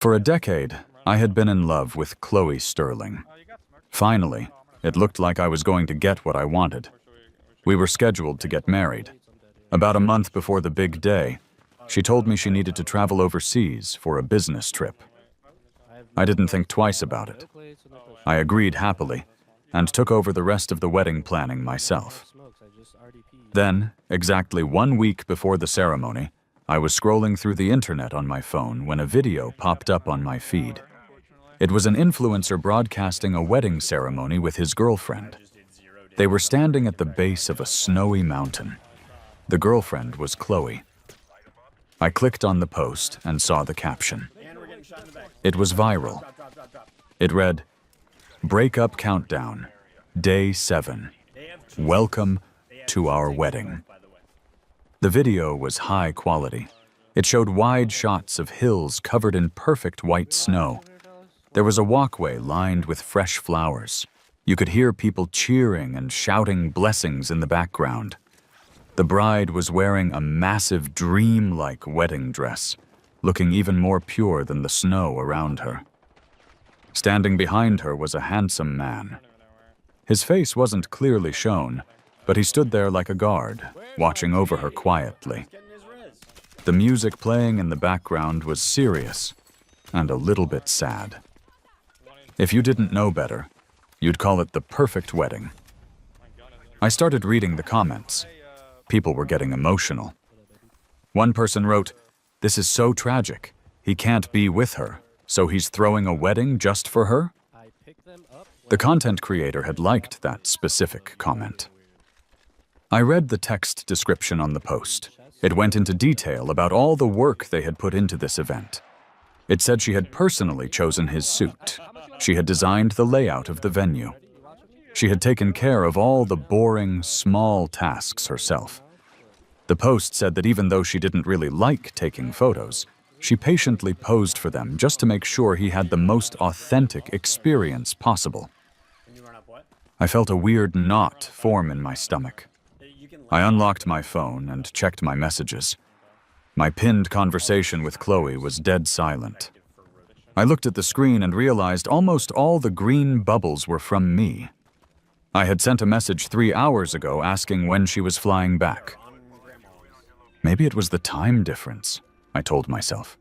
For a decade, I had been in love with Chloe Sterling. Finally, it looked like I was going to get what I wanted. We were scheduled to get married. About a month before the big day, she told me she needed to travel overseas for a business trip. I didn't think twice about it. I agreed happily and took over the rest of the wedding planning myself. Then, exactly 1 week before the ceremony, I was scrolling through the internet on my phone when a video popped up on my feed. It was an influencer broadcasting a wedding ceremony with his girlfriend. They were standing at the base of a snowy mountain. The girlfriend was Chloe. I clicked on the post and saw the caption. It was viral. It read, "Breakup countdown, day 7. Welcome to our wedding." The video was high quality. It showed wide shots of hills covered in perfect white snow. There was a walkway lined with fresh flowers. You could hear people cheering and shouting blessings in the background. The bride was wearing a massive dream-like wedding dress, looking even more pure than the snow around her. Standing behind her was a handsome man. His face wasn't clearly shown, but he stood there like a guard, watching over her quietly. The music playing in the background was serious and a little bit sad. If you didn't know better, you'd call it the perfect wedding. I started reading the comments. People were getting emotional. One person wrote, "This is so tragic. He can't be with her, so he's throwing a wedding just for her?" The content creator had liked that specific comment. I read the text description on the post. It went into detail about all the work they had put into this event. It said she had personally chosen his suit. She had designed the layout of the venue. She had taken care of all the boring, small tasks herself. The post said that even though she didn't really like taking photos, she patiently posed for them just to make sure he had the most authentic experience possible. I felt a weird knot form in my stomach. I unlocked my phone and checked my messages. My pinned conversation with Chloe was dead silent. I looked at the screen and realized almost all the green bubbles were from me. I had sent a message 3 hours ago asking when she was flying back. Maybe it was the time difference, I told myself.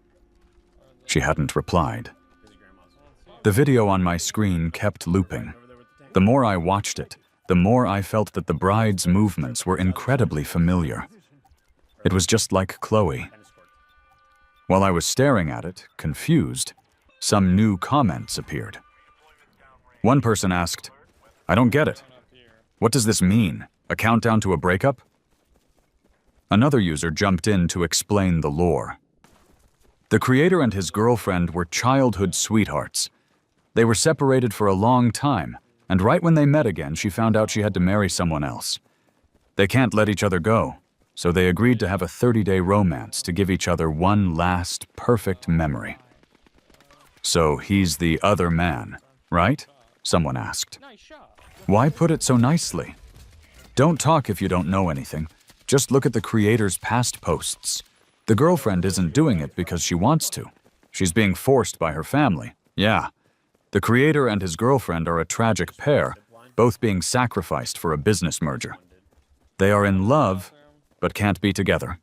She hadn't replied. The video on my screen kept looping. The more I watched it, the more I felt that the bride's movements were incredibly familiar. It was just like Chloe. While I was staring at it, confused, some new comments appeared. One person asked, "I don't get it. What does this mean? A countdown to a breakup?" Another user jumped in to explain the lore. The creator and his girlfriend were childhood sweethearts. They were separated for a long time, and right when they met again, she found out she had to marry someone else. They can't let each other go, so they agreed to have a 30-day romance to give each other one last perfect memory. "So he's the other man, right?" someone asked. Why put it so nicely? Don't talk if you don't know anything. Just look at the creator's past posts. The girlfriend isn't doing it because she wants to. She's being forced by her family. Yeah. The creator and his girlfriend are a tragic pair, both being sacrificed for a business merger. They are in love, but can't be together.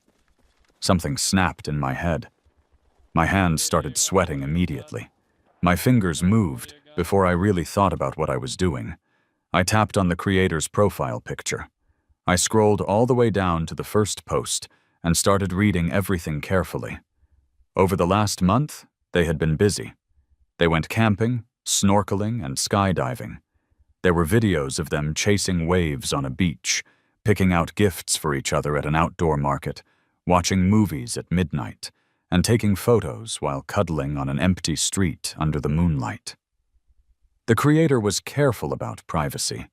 Something snapped in my head. My hands started sweating immediately. My fingers moved before I really thought about what I was doing. I tapped on the creator's profile picture. I scrolled all the way down to the first post and started reading everything carefully. Over the last month, they had been busy. They went camping, snorkeling, and skydiving. There were videos of them chasing waves on a beach, picking out gifts for each other at an outdoor market, watching movies at midnight, and taking photos while cuddling on an empty street under the moonlight. The creator was careful about privacy.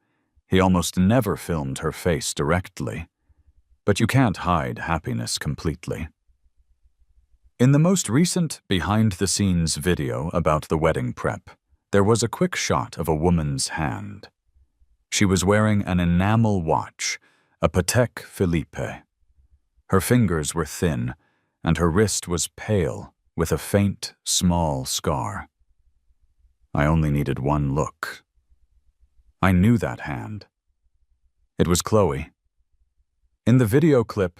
He almost never filmed her face directly. But you can't hide happiness completely. In the most recent behind-the-scenes video about the wedding prep, there was a quick shot of a woman's hand. She was wearing an enamel watch, a Patek Philippe. Her fingers were thin, and her wrist was pale with a faint, small scar. I only needed one look. I knew that hand. It was Chloe. In the video clip,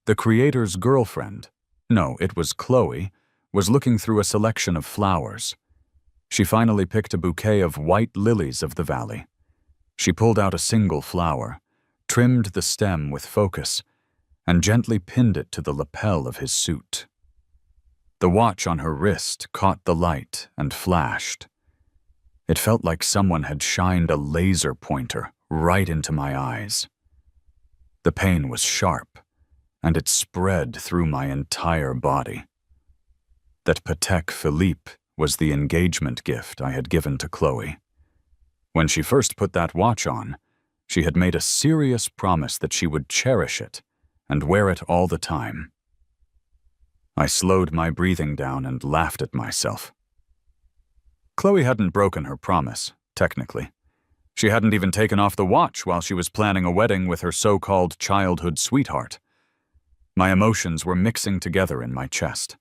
the creator's girlfriend, no, it was Chloe, was looking through a selection of flowers. She finally picked a bouquet of white lilies of the valley. She pulled out a single flower, trimmed the stem with focus, and gently pinned it to the lapel of his suit. The watch on her wrist caught the light and flashed. It felt like someone had shined a laser pointer right into my eyes. The pain was sharp, and it spread through my entire body. That Patek Philippe was the engagement gift I had given to Chloe. When she first put that watch on, she had made a serious promise that she would cherish it and wear it all the time. I slowed my breathing down and laughed at myself. Chloe hadn't broken her promise, technically. She hadn't even taken off the watch while she was planning a wedding with her so-called childhood sweetheart. My emotions were mixing together in my chest.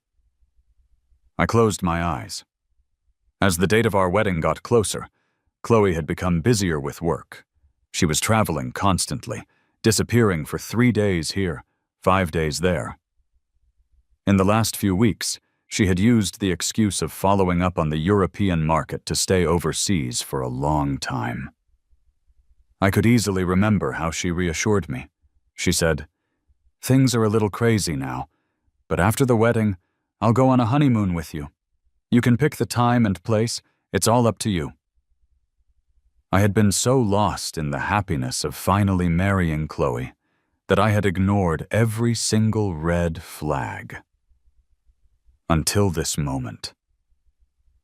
I closed my eyes. As the date of our wedding got closer, Chloe had become busier with work. She was traveling constantly, disappearing for 3 days here, 5 days there. In the last few weeks, she had used the excuse of following up on the European market to stay overseas for a long time. I could easily remember how she reassured me. She said, "Things are a little crazy now, but after the wedding, I'll go on a honeymoon with you. You can pick the time and place, it's all up to you." I had been so lost in the happiness of finally marrying Chloe that I had ignored every single red flag. Until this moment.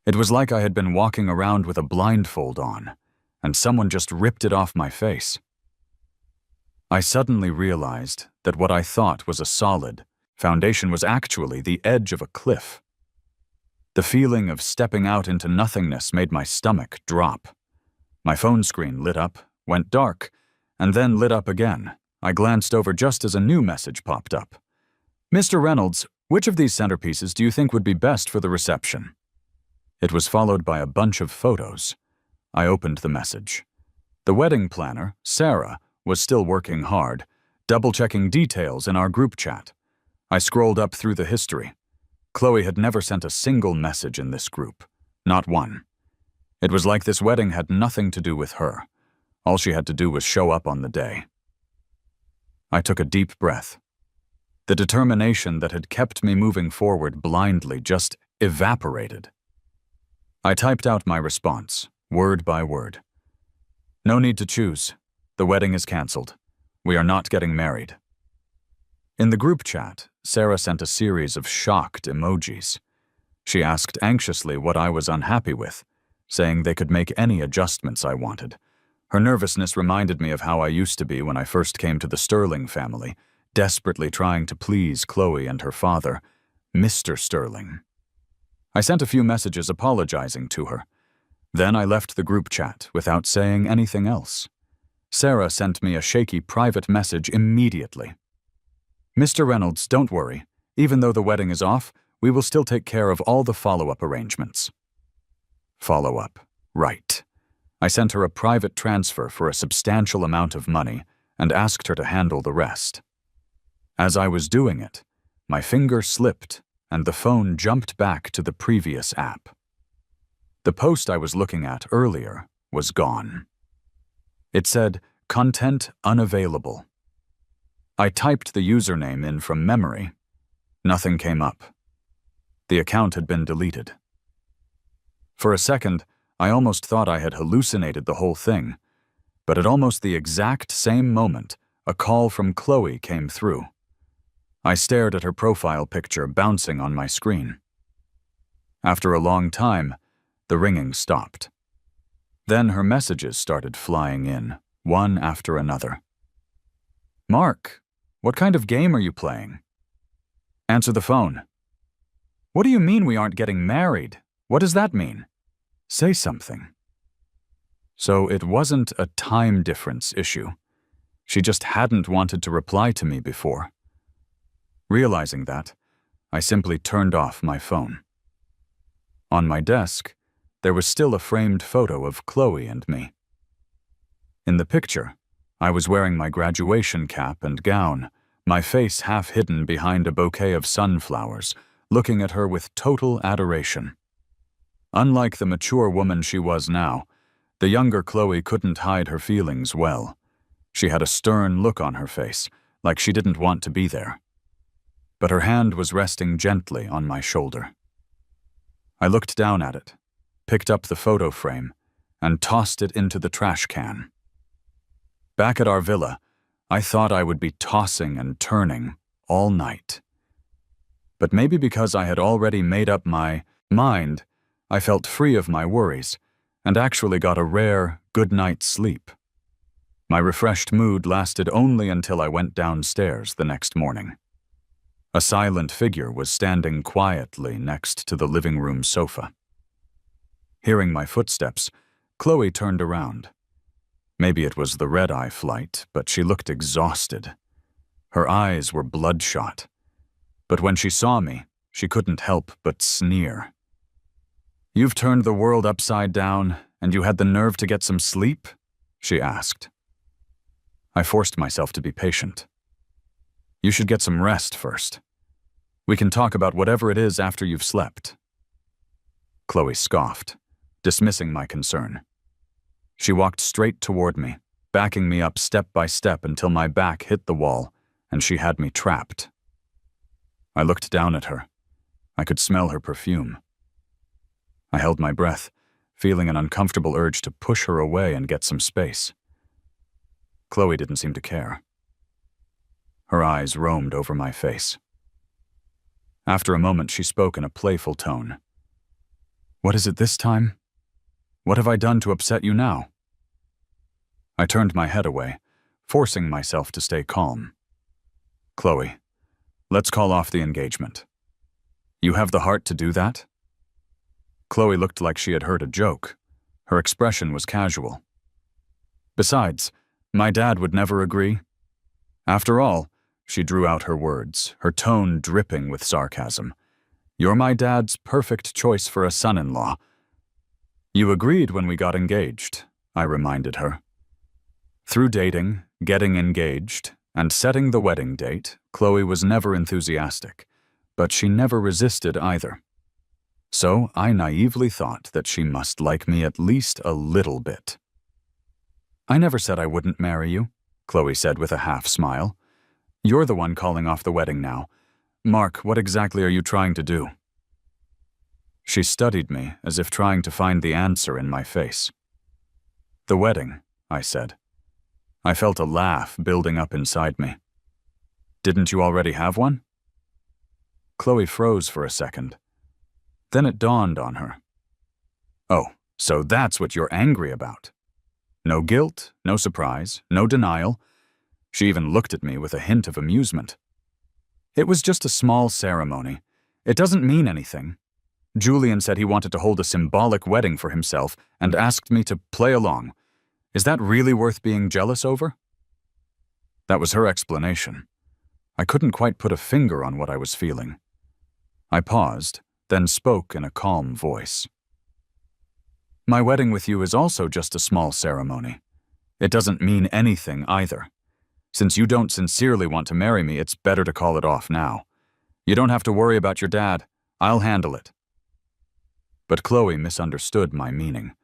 It was like I had been walking around with a blindfold on, and someone just ripped it off my face. I suddenly realized that what I thought was a solid foundation was actually the edge of a cliff. The feeling of stepping out into nothingness made my stomach drop. My phone screen lit up, went dark, and then lit up again. I glanced over just as a new message popped up. "Mr. Reynolds, which of these centerpieces do you think would be best for the reception?" It was followed by a bunch of photos. I opened the message. The wedding planner, Sarah, was still working hard, double-checking details in our group chat. I scrolled up through the history. Chloe had never sent a single message in this group. Not one. It was like this wedding had nothing to do with her. All she had to do was show up on the day. I took a deep breath. The determination that had kept me moving forward blindly just evaporated. I typed out my response, word by word. "No need to choose. The wedding is canceled. We are not getting married." In the group chat, Sarah sent a series of shocked emojis. She asked anxiously what I was unhappy with, saying they could make any adjustments I wanted. Her nervousness reminded me of how I used to be when I first came to the Sterling family, desperately trying to please Chloe and her father, Mr. Sterling. I sent a few messages apologizing to her. Then I left the group chat without saying anything else. Sarah sent me a shaky private message immediately. "Mr. Reynolds, don't worry. Even though the wedding is off, we will still take care of all the follow-up arrangements." Follow-up. Right. I sent her a private transfer for a substantial amount of money and asked her to handle the rest. As I was doing it, my finger slipped and the phone jumped back to the previous app. The post I was looking at earlier was gone. It said, "Content unavailable." I typed the username in from memory. Nothing came up. The account had been deleted. For a second, I almost thought I had hallucinated the whole thing, but at almost the exact same moment, a call from Chloe came through. I stared at her profile picture bouncing on my screen. After a long time, the ringing stopped. Then her messages started flying in, one after another. "Mark, what kind of game are you playing?" "Answer the phone." "What do you mean we aren't getting married? What does that mean? Say something." So it wasn't a time difference issue. She just hadn't wanted to reply to me before. Realizing that, I simply turned off my phone. On my desk, there was still a framed photo of Chloe and me. In the picture, I was wearing my graduation cap and gown, my face half hidden behind a bouquet of sunflowers, looking at her with total adoration. Unlike the mature woman she was now, the younger Chloe couldn't hide her feelings well. She had a stern look on her face, like she didn't want to be there. But her hand was resting gently on my shoulder. I looked down at it, picked up the photo frame, and tossed it into the trash can. Back at our villa, I thought I would be tossing and turning all night. But maybe because I had already made up my mind, I felt free of my worries and actually got a rare good night's sleep. My refreshed mood lasted only until I went downstairs the next morning. A silent figure was standing quietly next to the living room sofa. Hearing my footsteps, Chloe turned around. Maybe it was the red-eye flight, but she looked exhausted. Her eyes were bloodshot. But when she saw me, she couldn't help but sneer. "You've turned the world upside down, and you had the nerve to get some sleep?" she asked. I forced myself to be patient. "You should get some rest first. We can talk about whatever it is after you've slept." Chloe scoffed, dismissing my concern. She walked straight toward me, backing me up step by step until my back hit the wall, and she had me trapped. I looked down at her. I could smell her perfume. I held my breath, feeling an uncomfortable urge to push her away and get some space. Chloe didn't seem to care. Her eyes roamed over my face. After a moment, she spoke in a playful tone. "What is it this time? What have I done to upset you now?" I turned my head away, forcing myself to stay calm. "Chloe, let's call off the engagement. You have the heart to do that?" Chloe looked like she had heard a joke. Her expression was casual. "Besides, my dad would never agree. After all," she drew out her words, her tone dripping with sarcasm, "you're my dad's perfect choice for a son-in-law." "You agreed when we got engaged," I reminded her. Through dating, getting engaged, and setting the wedding date, Chloe was never enthusiastic, but she never resisted either. So I naively thought that she must like me at least a little bit. "I never said I wouldn't marry you," Chloe said with a half-smile. "You're the one calling off the wedding now. Mark, what exactly are you trying to do?" She studied me as if trying to find the answer in my face. "The wedding," I said. I felt a laugh building up inside me. "Didn't you already have one?" Chloe froze for a second. Then it dawned on her. "Oh, so that's what you're angry about." No guilt, no surprise, no denial. She even looked at me with a hint of amusement. "It was just a small ceremony. It doesn't mean anything. Julian said he wanted to hold a symbolic wedding for himself and asked me to play along. Is that really worth being jealous over?" That was her explanation. I couldn't quite put a finger on what I was feeling. I paused, then spoke in a calm voice. "My wedding with you is also just a small ceremony. It doesn't mean anything either. Since you don't sincerely want to marry me, it's better to call it off now. You don't have to worry about your dad. I'll handle it." But Chloe misunderstood my meaning.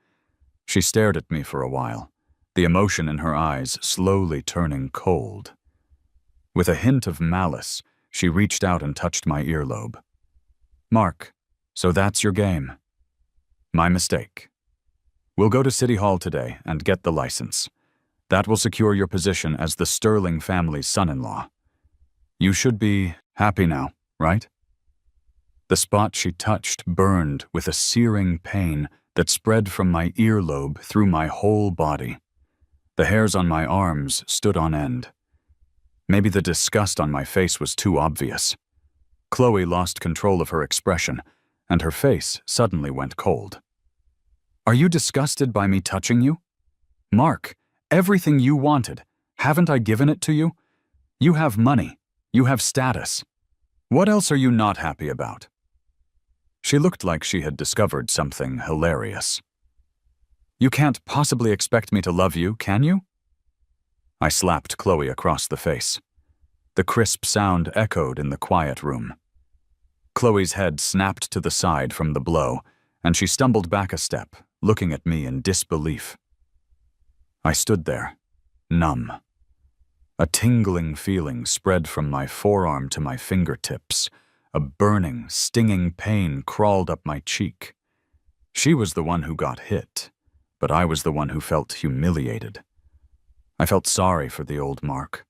She stared at me for a while, the emotion in her eyes slowly turning cold. With a hint of malice, she reached out and touched my earlobe. "Mark, so that's your game." "My mistake. We'll go to City Hall today and get the license. That will secure your position as the Sterling family's son-in-law. You should be happy now, right?" The spot she touched burned with a searing pain that spread from my earlobe through my whole body. The hairs on my arms stood on end. Maybe the disgust on my face was too obvious. Chloe lost control of her expression, and her face suddenly went cold. "Are you disgusted by me touching you? Mark, everything you wanted, haven't I given it to you? You have money. You have status. What else are you not happy about? She looked like she had discovered something hilarious. You can't possibly expect me to love you, can you? I slapped Chloe across the face. The crisp sound echoed in the quiet room. Chloe's head snapped to the side from the blow, and she stumbled back a step, looking at me in disbelief. I stood there, numb. A tingling feeling spread from my forearm to my fingertips. A burning, stinging pain crawled up my cheek. She was the one who got hit, but I was the one who felt humiliated. I felt sorry for the old Mark.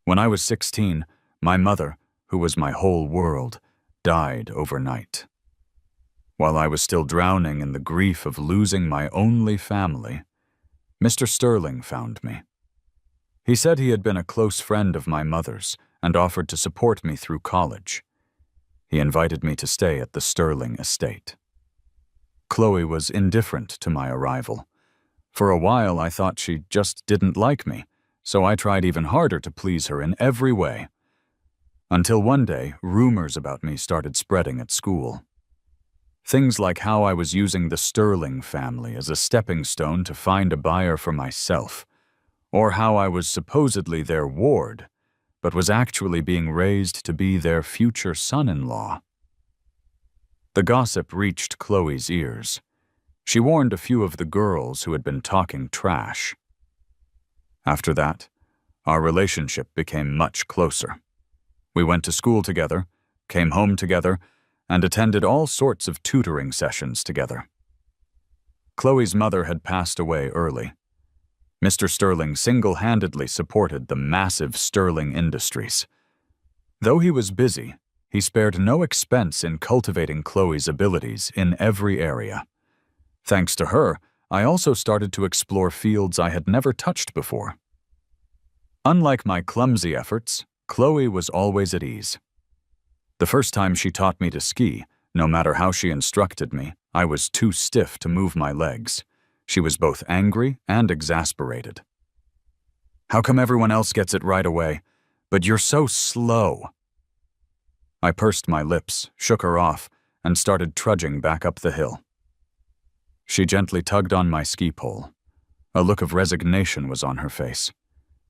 When I was 16, my mother, who was my whole world, died overnight. While I was still drowning in the grief of losing my only family, Mr. Sterling found me. He said he had been a close friend of my mother's and offered to support me through college. He invited me to stay at the Sterling estate. Chloe was indifferent to my arrival. For a while, I thought she just didn't like me, so I tried even harder to please her in every way. Until one day, rumors about me started spreading at school. Things like how I was using the Sterling family as a stepping stone to find a buyer for myself, or how I was supposedly their ward, but was actually being raised to be their future son-in-law. The gossip reached Chloe's ears. She warned a few of the girls who had been talking trash. After that, our relationship became much closer. We went to school together, came home together, and attended all sorts of tutoring sessions together. Chloe's mother had passed away early. Mr. Sterling single-handedly supported the massive Sterling Industries. Though he was busy, he spared no expense in cultivating Chloe's abilities in every area. Thanks to her, I also started to explore fields I had never touched before. Unlike my clumsy efforts, Chloe was always at ease. The first time she taught me to ski, no matter how she instructed me, I was too stiff to move my legs. She was both angry and exasperated. How come everyone else gets it right away, but you're so slow? I pursed my lips, shook her off, and started trudging back up the hill. She gently tugged on my ski pole. A look of resignation was on her face.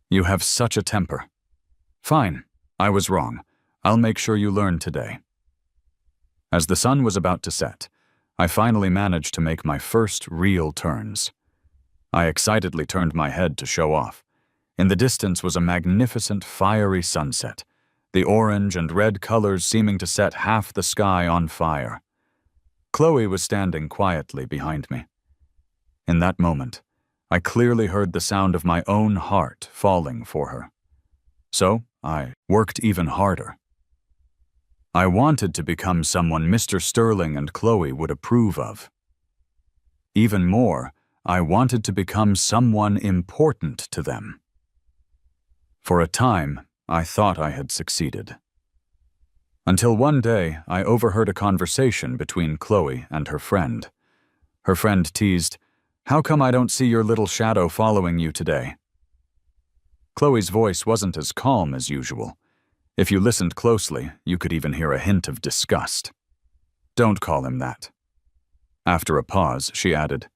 You have such a temper. Fine, I was wrong. I'll make sure you learn today. As the sun was about to set, I finally managed to make my first real turns. I excitedly turned my head to show off. In the distance was a magnificent, fiery sunset, the orange and red colors seeming to set half the sky on fire. Chloe was standing quietly behind me. In that moment, I clearly heard the sound of my own heart falling for her. So I worked even harder. I wanted to become someone Mr. Sterling and Chloe would approve of. Even more, I wanted to become someone important to them. For a time, I thought I had succeeded. Until one day, I overheard a conversation between Chloe and her friend. Her friend teased, "How come I don't see your little shadow following you today?" Chloe's voice wasn't as calm as usual. If you listened closely, you could even hear a hint of disgust. "Don't call him that." After a pause, she added,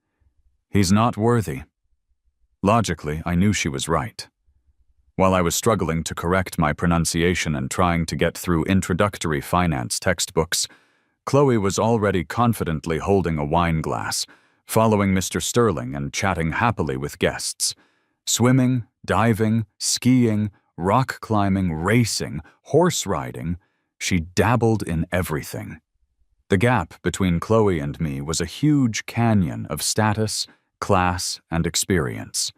"He's not worthy." Logically, I knew she was right. While I was struggling to correct my pronunciation and trying to get through introductory finance textbooks, Chloe was already confidently holding a wine glass, following Mr. Sterling and chatting happily with guests. Swimming, diving, skiing, rock climbing, racing, horse riding, she dabbled in everything. The gap between Chloe and me was a huge canyon of status, class, and experience.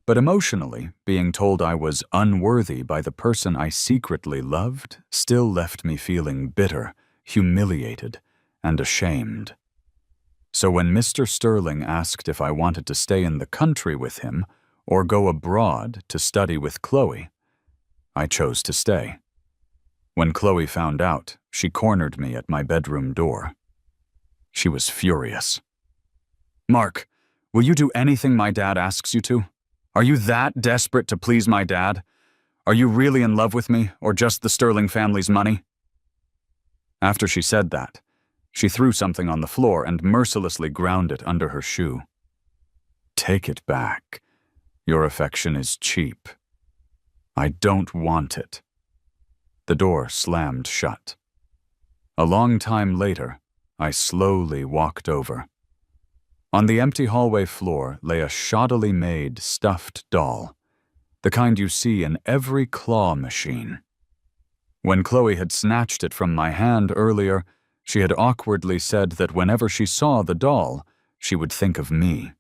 But emotionally, being told I was unworthy by the person I secretly loved still left me feeling bitter, humiliated, and ashamed. So when Mr. Sterling asked if I wanted to stay in the country with him or go abroad to study with Chloe, I chose to stay. When Chloe found out, she cornered me at my bedroom door. She was furious. "Mark, will you do anything my dad asks you to? Are you that desperate to please my dad? Are you really in love with me, or just the Sterling family's money?" After she said that, she threw something on the floor and mercilessly ground it under her shoe. Take it back. Your affection is cheap. I don't want it. The door slammed shut. A long time later, I slowly walked over. On the empty hallway floor lay a shoddily made stuffed doll, the kind you see in every claw machine. When Chloe had snatched it from my hand earlier, she had awkwardly said that whenever she saw the doll, she would think of me.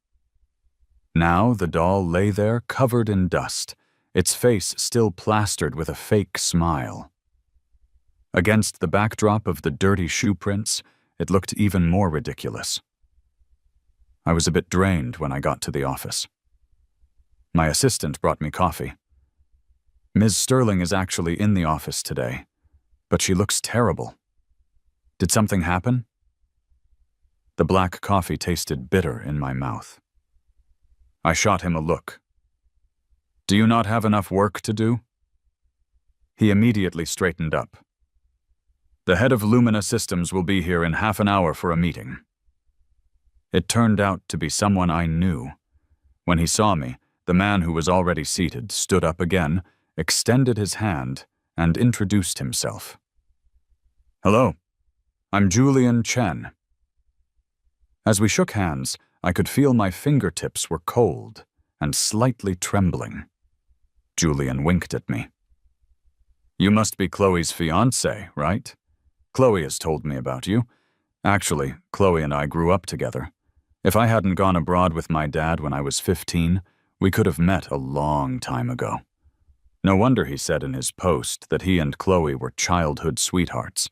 Now the doll lay there covered in dust, its face still plastered with a fake smile. Against the backdrop of the dirty shoe prints, it looked even more ridiculous. I was a bit drained when I got to the office. My assistant brought me coffee. Ms. Sterling is actually in the office today, but she looks terrible. Did something happen? The black coffee tasted bitter in my mouth. I shot him a look. Do you not have enough work to do? He immediately straightened up. The head of Lumina Systems will be here in half an hour for a meeting. It turned out to be someone I knew. When he saw me, the man who was already seated stood up again, extended his hand, and introduced himself. Hello, I'm Julian Chen. As we shook hands, I could feel my fingertips were cold and slightly trembling. Julian winked at me. You must be Chloe's fiancé, right? Chloe has told me about you. Actually, Chloe and I grew up together. If I hadn't gone abroad with my dad when I was 15, we could have met a long time ago. No wonder he said in his post that he and Chloe were childhood sweethearts.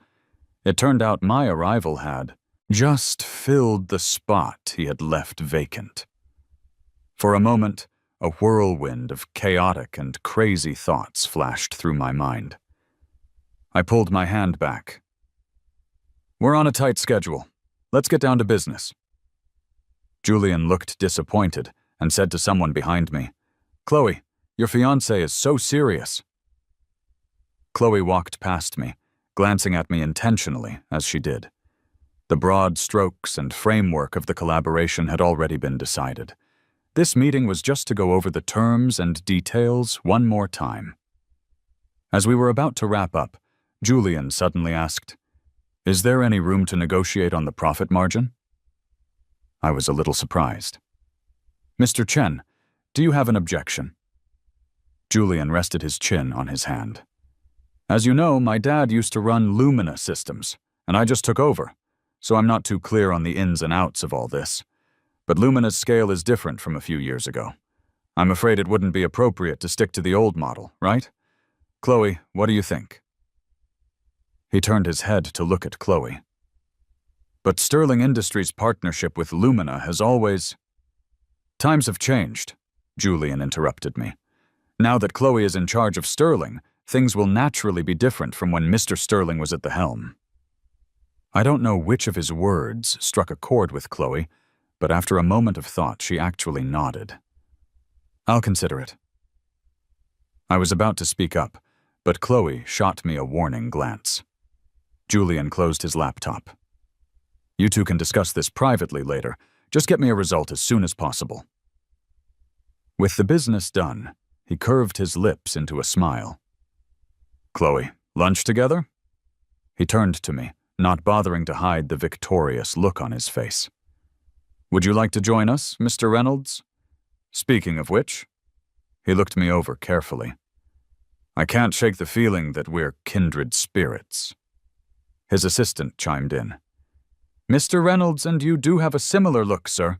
It turned out my arrival had just filled the spot he had left vacant. For a moment, a whirlwind of chaotic and crazy thoughts flashed through my mind. I pulled my hand back. We're on a tight schedule. Let's get down to business. Julian looked disappointed and said to someone behind me, Chloe, your fiancé is so serious. Chloe walked past me, glancing at me intentionally as she did. The broad strokes and framework of the collaboration had already been decided. This meeting was just to go over the terms and details one more time. As we were about to wrap up, Julian suddenly asked, Is there any room to negotiate on the profit margin? I was a little surprised. Mr. Chen, do you have an objection? Julian rested his chin on his hand. As you know, my dad used to run Lumina Systems, and I just took over, so I'm not too clear on the ins and outs of all this. But Lumina's scale is different from a few years ago. I'm afraid it wouldn't be appropriate to stick to the old model, right? Chloe, what do you think? He turned his head to look at Chloe. But Sterling Industries' partnership with Lumina has always... Times have changed, Julian interrupted me. Now that Chloe is in charge of Sterling, things will naturally be different from when Mr. Sterling was at the helm. I don't know which of his words struck a chord with Chloe, but after a moment of thought, she actually nodded. I'll consider it. I was about to speak up, but Chloe shot me a warning glance. Julian closed his laptop. You two can discuss this privately later. Just get me a result as soon as possible. With the business done, he curved his lips into a smile. Chloe, lunch together? He turned to me, not bothering to hide the victorious look on his face. Would you like to join us, Mr. Reynolds? Speaking of which, he looked me over carefully. I can't shake the feeling that we're kindred spirits. His assistant chimed in. Mr. Reynolds and you do have a similar look, sir.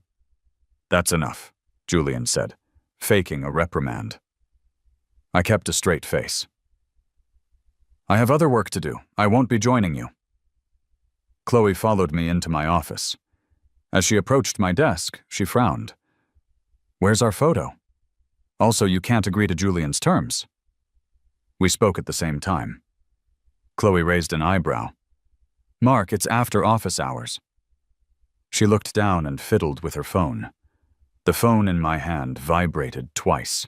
That's enough, Julian said, faking a reprimand. I kept a straight face. I have other work to do. I won't be joining you. Chloe followed me into my office. As she approached my desk, she frowned. Where's our photo? Also, you can't agree to Julian's terms. We spoke at the same time. Chloe raised an eyebrow. Mark, it's after office hours. She looked down and fiddled with her phone. The phone in my hand vibrated twice.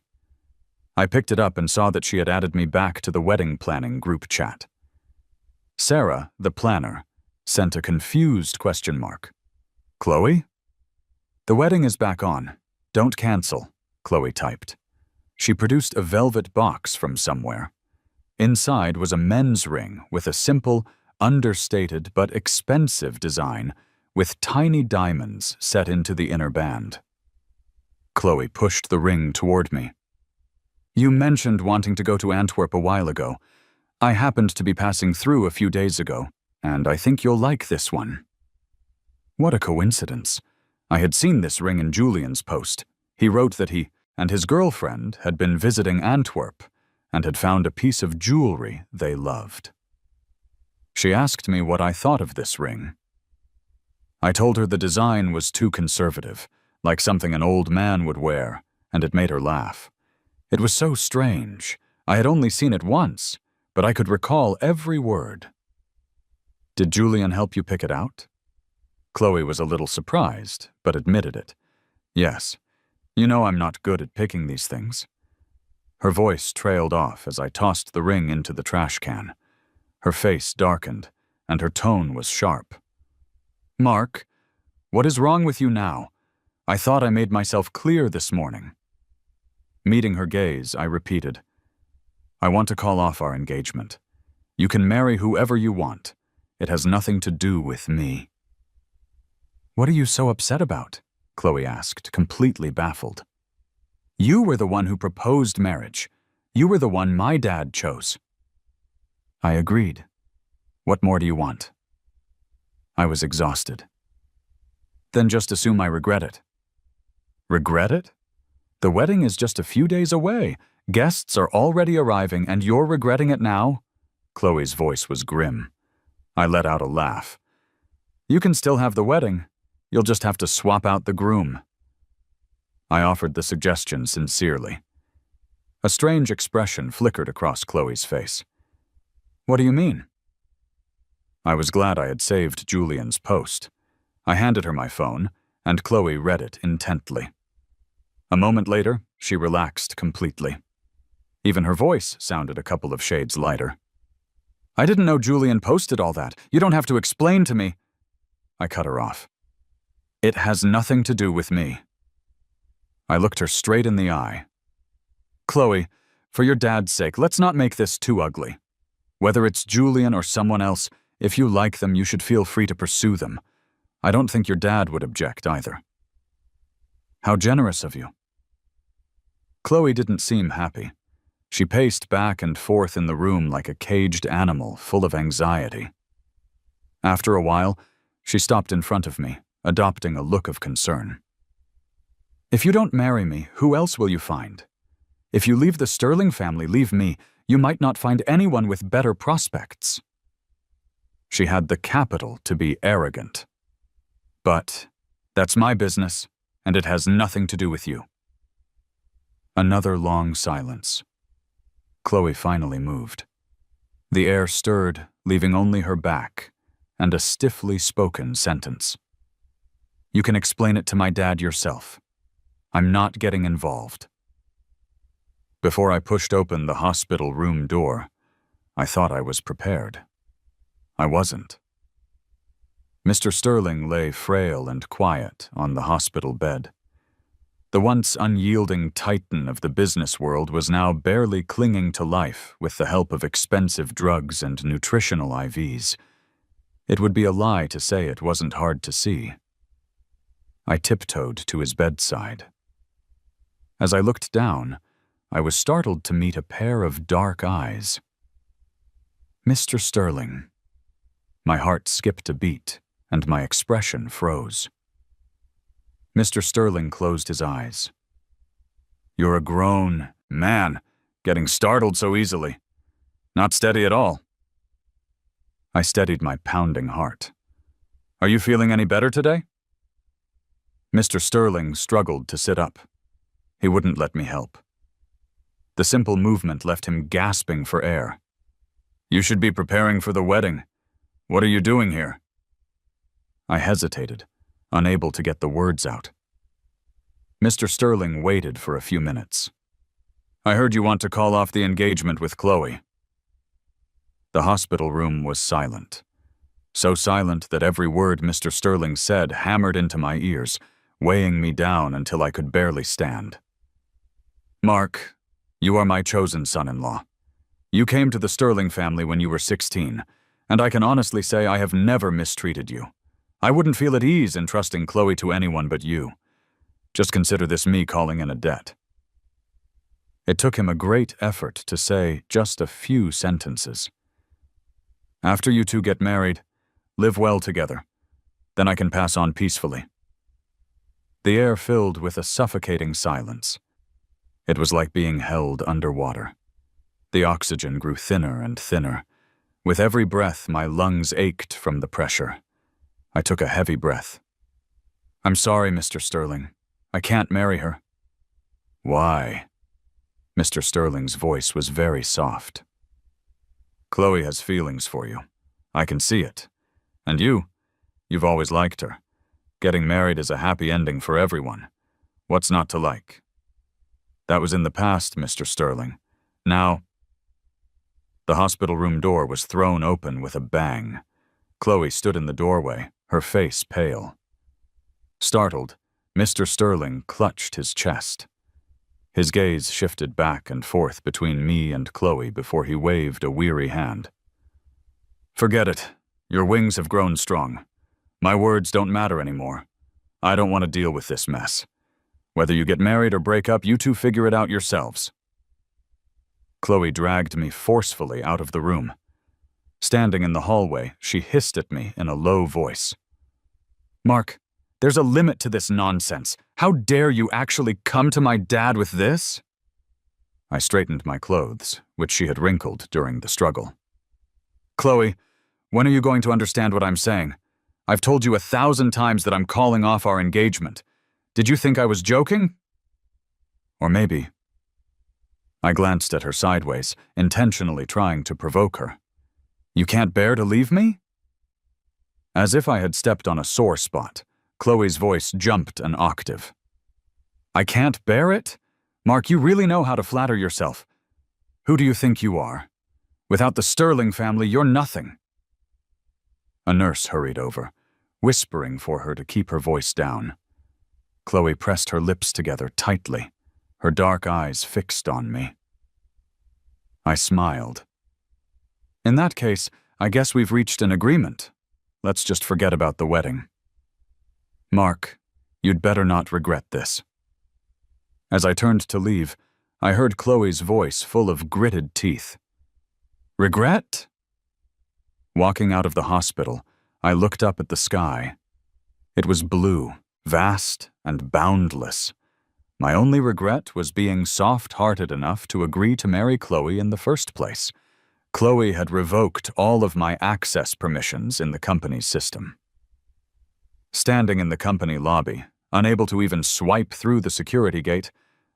I picked it up and saw that she had added me back to the wedding planning group chat. Sarah, the planner, sent a confused question mark. Chloe? The wedding is back on. Don't cancel, Chloe typed. She produced a velvet box from somewhere. Inside was a men's ring with a simple, understated but expensive design with tiny diamonds set into the inner band. Chloe pushed the ring toward me. You mentioned wanting to go to Antwerp a while ago. I happened to be passing through a few days ago, and I think you'll like this one. What a coincidence. I had seen this ring in Julian's post. He wrote that he and his girlfriend had been visiting Antwerp and had found a piece of jewelry they loved. She asked me what I thought of this ring. I told her the design was too conservative, like something an old man would wear, and it made her laugh. It was so strange. I had only seen it once, but I could recall every word. Did Julian help you pick it out? Chloe was a little surprised, but admitted it. Yes. You know I'm not good at picking these things. Her voice trailed off as I tossed the ring into the trash can. Her face darkened, and her tone was sharp. Mark, what is wrong with you now? I thought I made myself clear this morning. Meeting her gaze, I repeated, I want to call off our engagement. You can marry whoever you want. It has nothing to do with me. What are you so upset about? Chloe asked, completely baffled. You were the one who proposed marriage. You were the one my dad chose. I agreed. What more do you want? I was exhausted. Then just assume I regret it. Regret it? The wedding is just a few days away. Guests are already arriving, and you're regretting it now? Chloe's voice was grim. I let out a laugh. You can still have the wedding. You'll just have to swap out the groom. I offered the suggestion sincerely. A strange expression flickered across Chloe's face. What do you mean? I was glad I had saved Julian's post. I handed her my phone, and Chloe read it intently. A moment later, she relaxed completely. Even her voice sounded a couple of shades lighter. I didn't know Julian posted all that. You don't have to explain to me. I cut her off. It has nothing to do with me. I looked her straight in the eye. Chloe, for your dad's sake, let's not make this too ugly. Whether it's Julian or someone else, if you like them, you should feel free to pursue them. I don't think your dad would object either. How generous of you. Chloe didn't seem happy. She paced back and forth in the room like a caged animal full of anxiety. After a while, she stopped in front of me, adopting a look of concern. If you don't marry me, who else will you find? If you leave the Sterling family, leave me, you might not find anyone with better prospects. She had the capital to be arrogant. But that's my business, and it has nothing to do with you. Another long silence. Chloe finally moved. The air stirred, leaving only her back, and a stiffly spoken sentence. You can explain it to my dad yourself. I'm not getting involved. Before I pushed open the hospital room door, I thought I was prepared. I wasn't. Mr. Sterling lay frail and quiet on the hospital bed. The once unyielding titan of the business world was now barely clinging to life with the help of expensive drugs and nutritional IVs. It would be a lie to say it wasn't hard to see. I tiptoed to his bedside. As I looked down, I was startled to meet a pair of dark eyes. Mr. Sterling. My heart skipped a beat, and my expression froze. Mr. Sterling closed his eyes. You're a grown man, getting startled so easily. Not steady at all. I steadied my pounding heart. Are you feeling any better today? Mr. Sterling struggled to sit up. He wouldn't let me help. The simple movement left him gasping for air. You should be preparing for the wedding. What are you doing here? I hesitated, unable to get the words out. Mr. Sterling waited for a few minutes. I heard you want to call off the engagement with Chloe. The hospital room was silent. So silent that every word Mr. Sterling said hammered into my ears, weighing me down until I could barely stand. "Mark, you are my chosen son-in-law. You came to the Sterling family when you were 16, and I can honestly say I have never mistreated you. I wouldn't feel at ease entrusting Chloe to anyone but you. Just consider this me calling in a debt." It took him a great effort to say just a few sentences. "After you two get married, live well together. Then I can pass on peacefully." The air filled with a suffocating silence. It was like being held underwater. The oxygen grew thinner and thinner. With every breath, my lungs ached from the pressure. I took a heavy breath. "I'm sorry, Mr. Sterling. I can't marry her." "Why?" Mr. Sterling's voice was very soft. "Chloe has feelings for you. I can see it. And you've always liked her. Getting married is a happy ending for everyone. What's not to like?" "That was in the past, Mr. Sterling. Now—" The hospital room door was thrown open with a bang. Chloe stood in the doorway, her face pale. Startled, Mr. Sterling clutched his chest. His gaze shifted back and forth between me and Chloe before he waved a weary hand. "Forget it. Your wings have grown strong. My words don't matter anymore. I don't want to deal with this mess. Whether you get married or break up, you two figure it out yourselves." Chloe dragged me forcefully out of the room. Standing in the hallway, she hissed at me in a low voice. "Mark, there's a limit to this nonsense. How dare you actually come to my dad with this?" I straightened my clothes, which she had wrinkled during the struggle. "Chloe, when are you going to understand what I'm saying? I've told you 1,000 times that I'm calling off our engagement. Did you think I was joking? Or maybe—" I glanced at her sideways, intentionally trying to provoke her. "You can't bear to leave me?" As if I had stepped on a sore spot, Chloe's voice jumped an octave. "I can't bear it? Mark, you really know how to flatter yourself. Who do you think you are? Without the Sterling family, you're nothing." A nurse hurried over, whispering for her to keep her voice down. Chloe pressed her lips together tightly, her dark eyes fixed on me. I smiled. "In that case, I guess we've reached an agreement. Let's just forget about the wedding. Mark, you'd better not regret this." As I turned to leave, I heard Chloe's voice full of gritted teeth. "Regret?" Walking out of the hospital, I looked up at the sky. It was blue, vast, and boundless. My only regret was being soft-hearted enough to agree to marry Chloe in the first place. Chloe had revoked all of my access permissions in the company's system. Standing in the company lobby, unable to even swipe through the security gate,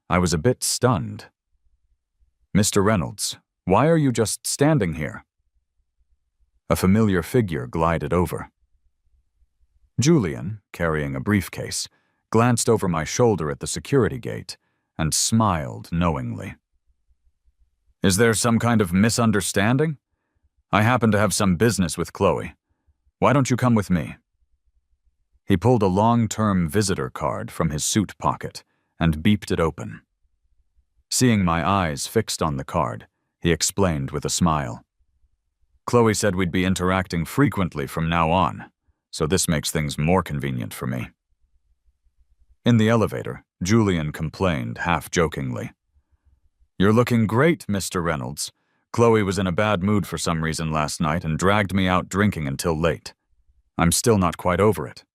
I was a bit stunned. "Mr. Reynolds, why are you just standing here?" A familiar figure glided over. Julian, carrying a briefcase, glanced over my shoulder at the security gate and smiled knowingly. "Is there some kind of misunderstanding? I happen to have some business with Chloe. Why don't you come with me?" He pulled a long-term visitor card from his suit pocket and beeped it open. Seeing my eyes fixed on the card, he explained with a smile. "Chloe said we'd be interacting frequently from now on, so this makes things more convenient for me." In the elevator, Julian complained half-jokingly. "You're looking great, Mr. Reynolds. Chloe was in a bad mood for some reason last night and dragged me out drinking until late. I'm still not quite over it."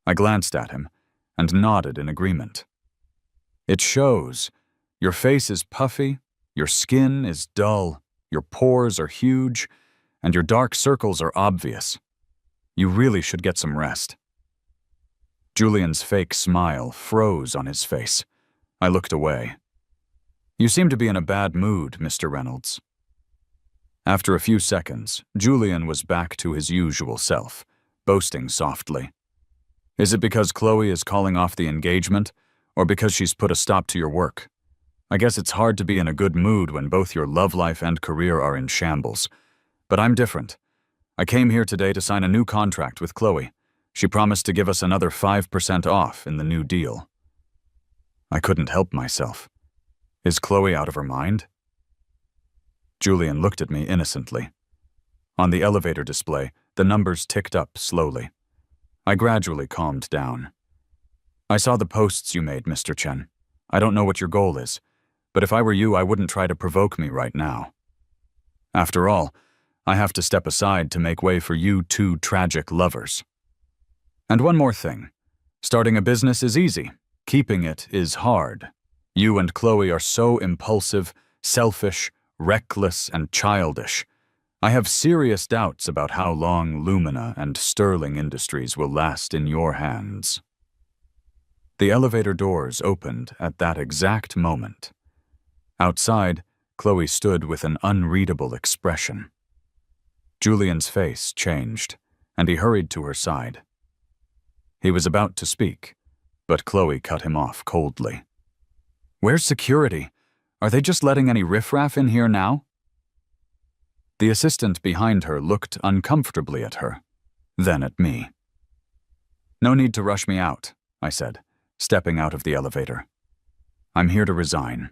I glanced at him and nodded in agreement. "It shows. Your face is puffy, your skin is dull, your pores are huge, and your dark circles are obvious. You really should get some rest." Julian's fake smile froze on his face. I looked away. "You seem to be in a bad mood, Mr. Reynolds." After a few seconds, Julian was back to his usual self, boasting softly. "Is it because Chloe is calling off the engagement, or because she's put a stop to your work? I guess it's hard to be in a good mood when both your love life and career are in shambles. But I'm different. I came here today to sign a new contract with Chloe. She promised to give us another 5% off in the new deal. I couldn't help myself. Is Chloe out of her mind? Julian looked at me innocently. On the elevator display, the numbers ticked up slowly. I gradually calmed down. I saw the posts you made, Mr. Chen. I don't know what your goal is, but if I were you, I wouldn't try to provoke me right now. After all, I have to step aside to make way for you two tragic lovers. And one more thing. Starting a business is easy. Keeping it is hard. You and Chloe are so impulsive, selfish, reckless, and childish. I have serious doubts about how long Lumina and Sterling Industries will last in your hands. The elevator doors opened at that exact moment. Outside, Chloe stood with an unreadable expression. Julian's face changed, and he hurried to her side. He was about to speak, but Chloe cut him off coldly. Where's security? Are they just letting any riffraff in here now? The assistant behind her looked uncomfortably at her, then at me. No need to rush me out, I said, stepping out of the elevator. I'm here to resign.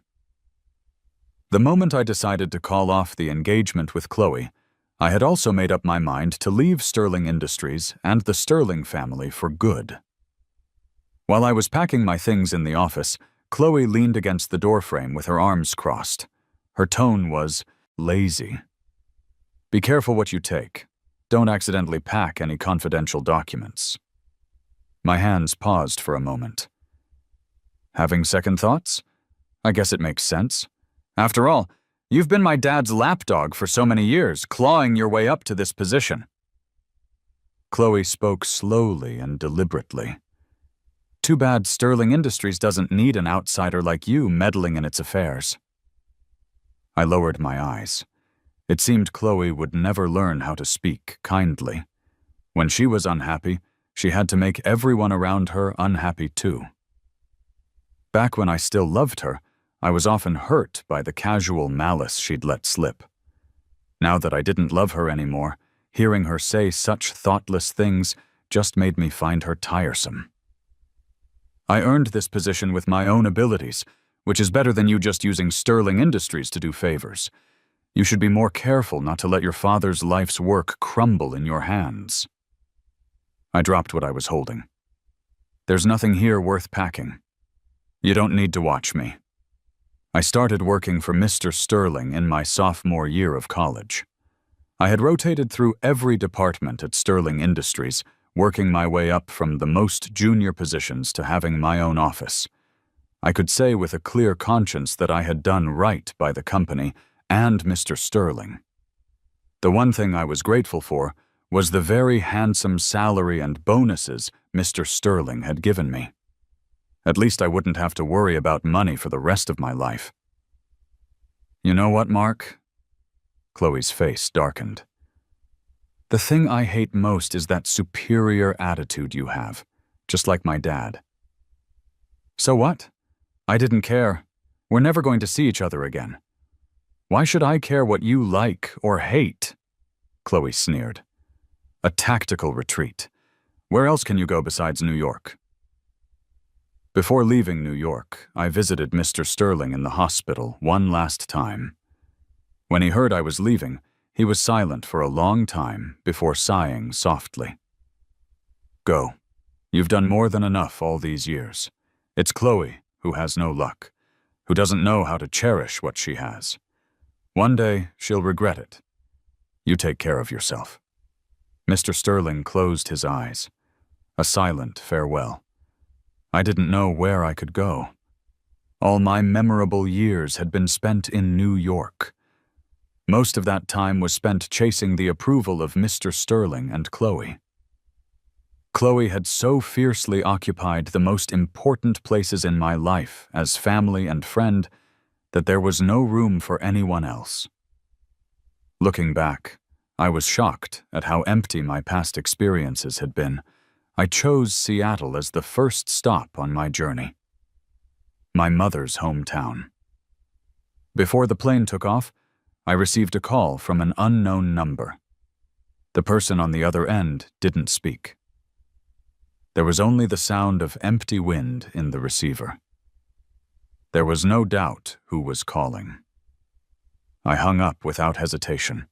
The moment I decided to call off the engagement with Chloe, I had also made up my mind to leave Sterling Industries and the Sterling family for good. While I was packing my things in the office, Chloe leaned against the doorframe with her arms crossed. Her tone was lazy. Be careful what you take. Don't accidentally pack any confidential documents. My hands paused for a moment. Having second thoughts? I guess it makes sense. After all, you've been my dad's lapdog for so many years, clawing your way up to this position. Chloe spoke slowly and deliberately. Too bad Sterling Industries doesn't need an outsider like you meddling in its affairs. I lowered my eyes. It seemed Chloe would never learn how to speak kindly. When she was unhappy, she had to make everyone around her unhappy too. Back when I still loved her, I was often hurt by the casual malice she'd let slip. Now that I didn't love her anymore, hearing her say such thoughtless things just made me find her tiresome. I earned this position with my own abilities, which is better than you just using Sterling Industries to do favors. You should be more careful not to let your father's life's work crumble in your hands. I dropped what I was holding. There's nothing here worth packing. You don't need to watch me. I started working for Mr. Sterling in my sophomore year of college. I had rotated through every department at Sterling Industries, working my way up from the most junior positions to having my own office. I could say with a clear conscience that I had done right by the company and Mr. Sterling. The one thing I was grateful for was the very handsome salary and bonuses Mr. Sterling had given me. At least I wouldn't have to worry about money for the rest of my life. You know what, Mark? Chloe's face darkened. The thing I hate most is that superior attitude you have, just like my dad. So what? I didn't care. We're never going to see each other again. Why should I care what you like or hate? Chloe sneered. A tactical retreat. Where else can you go besides New York? Before leaving New York, I visited Mr. Sterling in the hospital one last time. When he heard I was leaving, he was silent for a long time before sighing softly. Go. You've done more than enough all these years. It's Chloe who has no luck, who doesn't know how to cherish what she has. One day, she'll regret it. You take care of yourself. Mr. Sterling closed his eyes. A silent farewell. I didn't know where I could go. All my memorable years had been spent in New York. Most of that time was spent chasing the approval of Mr. Sterling and Chloe. Chloe had so fiercely occupied the most important places in my life as family and friend that there was no room for anyone else. Looking back, I was shocked at how empty my past experiences had been. I chose Seattle as the first stop on my journey. My mother's hometown. Before the plane took off, I received a call from an unknown number. The person on the other end didn't speak. There was only the sound of empty wind in the receiver. There was no doubt who was calling. I hung up without hesitation.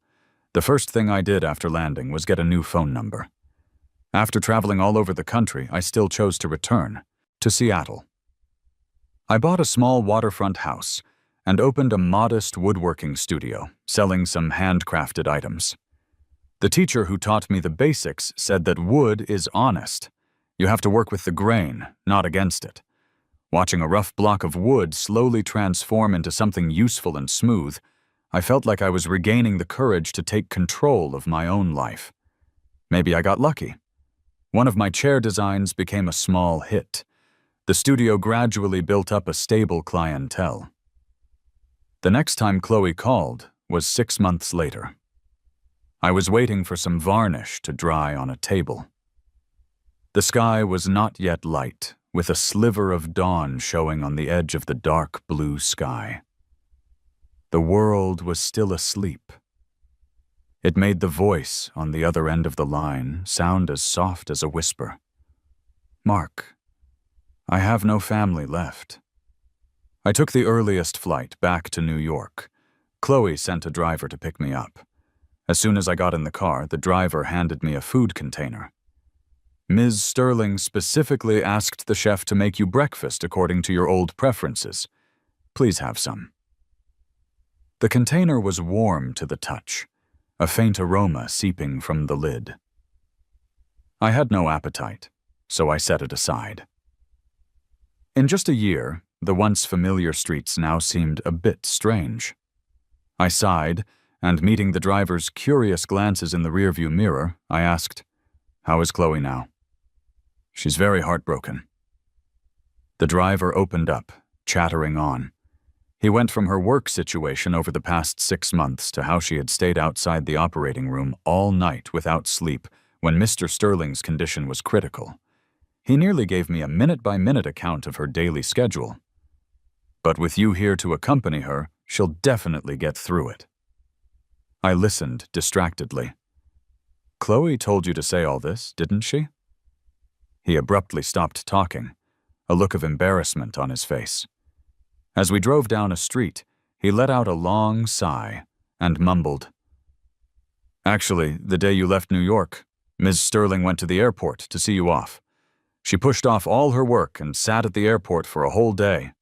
The first thing I did after landing was get a new phone number. After traveling all over the country, I still chose to return to Seattle. I bought a small waterfront house and opened a modest woodworking studio, selling some handcrafted items. The teacher who taught me the basics said that wood is honest. You have to work with the grain, not against it. Watching a rough block of wood slowly transform into something useful and smooth, I felt like I was regaining the courage to take control of my own life. Maybe I got lucky. One of my chair designs became a small hit. The studio gradually built up a stable clientele. The next time Chloe called was 6 months later. I was waiting for some varnish to dry on a table. The sky was not yet light, with a sliver of dawn showing on the edge of the dark blue sky. The world was still asleep. It made the voice on the other end of the line sound as soft as a whisper. "Mark, I have no family left." I took the earliest flight back to New York. Chloe sent a driver to pick me up. As soon as I got in the car, the driver handed me a food container. "Ms. Sterling specifically asked the chef to make you breakfast according to your old preferences. Please have some." The container was warm to the touch, a faint aroma seeping from the lid. I had no appetite, so I set it aside. In just a year, the once familiar streets now seemed a bit strange. I sighed, and meeting the driver's curious glances in the rearview mirror, I asked, "How is Chloe now?" "She's very heartbroken." The driver opened up, chattering on. He went from her work situation over the past 6 months to how she had stayed outside the operating room all night without sleep when Mr. Sterling's condition was critical. He nearly gave me a minute-by-minute account of her daily schedule. "But with you here to accompany her, she'll definitely get through it." I listened distractedly. "Chloe told you to say all this, didn't she?" He abruptly stopped talking, a look of embarrassment on his face. As we drove down a street, he let out a long sigh and mumbled, "Actually, the day you left New York, Ms. Sterling went to the airport to see you off. She pushed off all her work and sat at the airport for a whole day.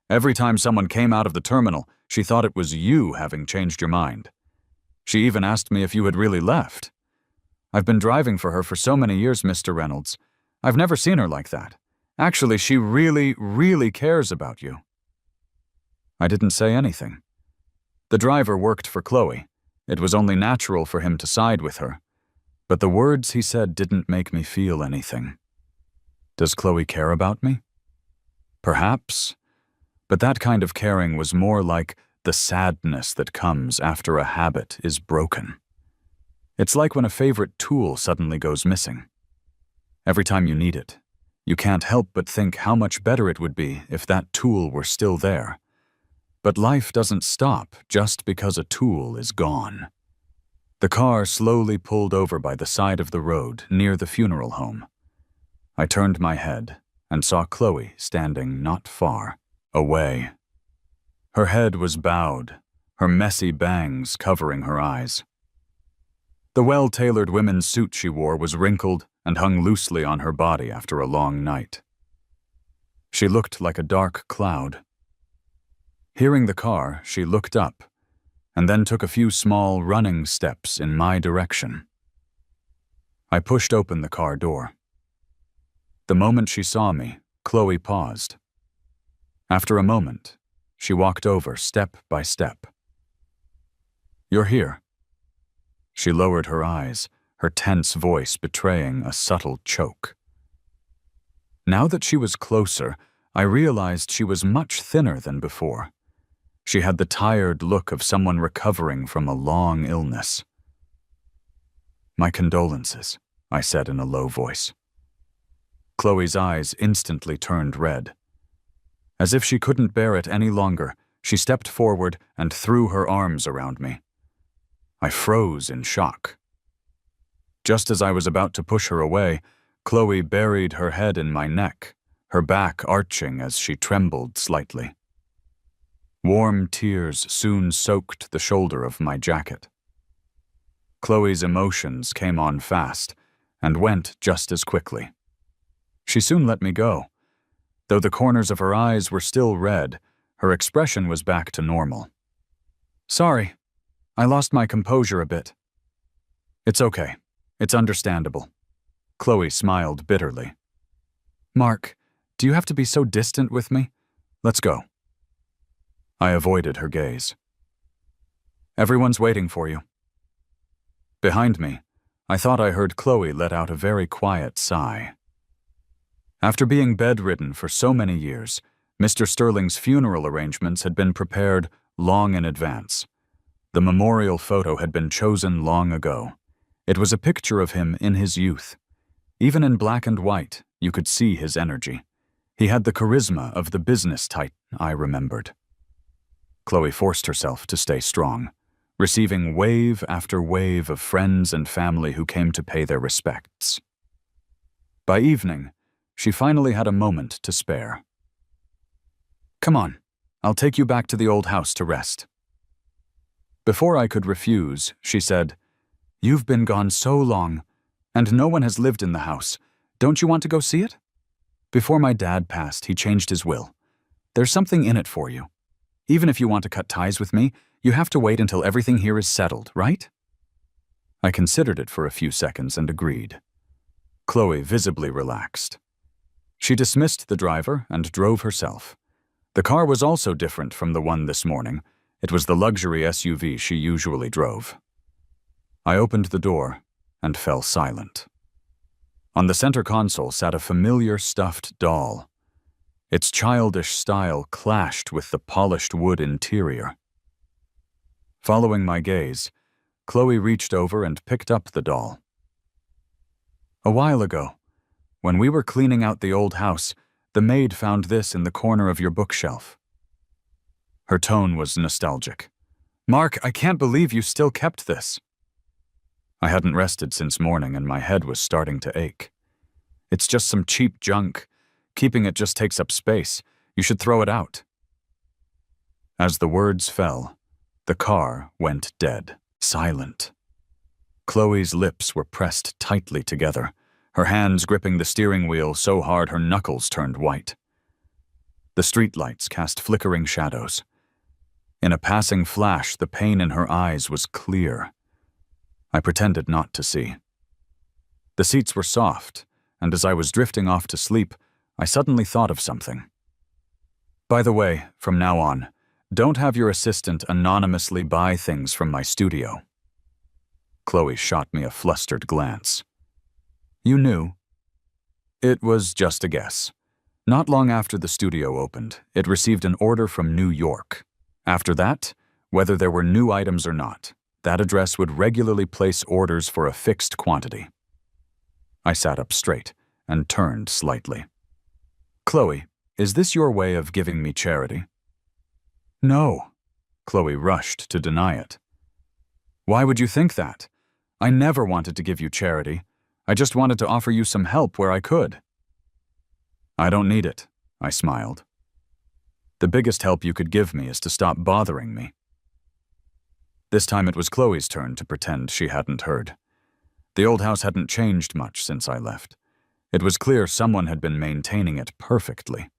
Every time someone came out of the terminal, she thought it was you having changed your mind. She even asked me if you had really left. I've been driving for her for so many years, Mr. Reynolds. I've never seen her like that. Actually, she really, really cares about you." I didn't say anything. The driver worked for Chloe. It was only natural for him to side with her. But the words he said didn't make me feel anything. Does Chloe care about me? Perhaps. But that kind of caring was more like the sadness that comes after a habit is broken. It's like when a favorite tool suddenly goes missing. Every time you need it, you can't help but think how much better it would be if that tool were still there. But life doesn't stop just because a tool is gone. The car slowly pulled over by the side of the road near the funeral home. I turned my head and saw Chloe standing not far away. Her head was bowed, her messy bangs covering her eyes. The well-tailored women's suit she wore was wrinkled and hung loosely on her body after a long night. She looked like a dark cloud. Hearing the car, she looked up, and then took a few small running steps in my direction. I pushed open the car door. The moment she saw me, Chloe paused. After a moment, she walked over step by step. "You're here." She lowered her eyes, her tense voice betraying a subtle choke. Now that she was closer, I realized she was much thinner than before. She had the tired look of someone recovering from a long illness. "My condolences," I said in a low voice. Chloe's eyes instantly turned red. As if she couldn't bear it any longer, She stepped forward and threw her arms around me. I froze in shock. Just as I was about to push her away, Chloe buried her head in my neck, her back arching as she trembled slightly. Warm tears soon soaked the shoulder of my jacket. Chloe's emotions came on fast and went just as quickly. She soon let me go. Though the corners of her eyes were still red, her expression was back to normal. "Sorry, I lost my composure a bit." "It's okay. It's understandable." Chloe smiled bitterly. "Mark, do you have to be so distant with me? Let's go." I avoided her gaze. "Everyone's waiting for you." Behind me, I thought I heard Chloe let out a very quiet sigh. After being bedridden for so many years, Mr. Sterling's funeral arrangements had been prepared long in advance. The memorial photo had been chosen long ago. It was a picture of him in his youth. Even in black and white, you could see his energy. He had the charisma of the business type, I remembered. Chloe forced herself to stay strong, receiving wave after wave of friends and family who came to pay their respects. By evening, she finally had a moment to spare. "Come on, I'll take you back to the old house to rest." Before I could refuse, she said, "You've been gone so long, and no one has lived in the house. Don't you want to go see it? Before my dad passed, he changed his will. There's something in it for you. Even if you want to cut ties with me, you have to wait until everything here is settled, right?" I considered it for a few seconds and agreed. Chloe visibly relaxed. She dismissed the driver and drove herself. The car was also different from the one this morning. It was the luxury SUV she usually drove. I opened the door and fell silent. On the center console sat a familiar stuffed doll. Its childish style clashed with the polished wood interior. Following my gaze, Chloe reached over and picked up the doll. "A while ago, when we were cleaning out the old house, the maid found this in the corner of your bookshelf." Her tone was nostalgic. "Mark, I can't believe you still kept this." I hadn't rested since morning and my head was starting to ache. "It's just some cheap junk. Keeping it just takes up space. You should throw it out." As the words fell, the car went dead, silent. Chloe's lips were pressed tightly together, her hands gripping the steering wheel so hard her knuckles turned white. The streetlights cast flickering shadows. In a passing flash, the pain in her eyes was clear. I pretended not to see. The seats were soft, and as I was drifting off to sleep, I suddenly thought of something. "By the way, from now on, don't have your assistant anonymously buy things from my studio." Chloe shot me a flustered glance. "You knew?" "It was just a guess. Not long after the studio opened, it received an order from New York. After that, whether there were new items or not, that address would regularly place orders for a fixed quantity." I sat up straight and turned slightly. "Chloe, is this your way of giving me charity?" "No." Chloe rushed to deny it. "Why would you think that? I never wanted to give you charity. I just wanted to offer you some help where I could." "I don't need it," I smiled. "The biggest help you could give me is to stop bothering me." This time it was Chloe's turn to pretend she hadn't heard. The old house hadn't changed much since I left. It was clear someone had been maintaining it perfectly.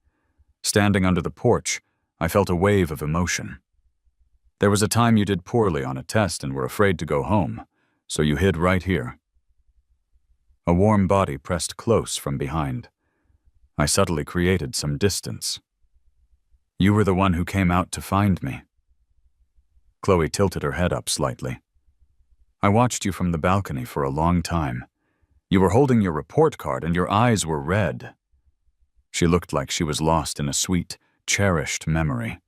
Standing under the porch, I felt a wave of emotion. "There was a time you did poorly on a test and were afraid to go home, so you hid right here." A warm body pressed close from behind. I subtly created some distance. "You were the one who came out to find me." Chloe tilted her head up slightly. "I watched you from the balcony for a long time. You were holding your report card and your eyes were red." She looked like she was lost in a sweet, cherished memory.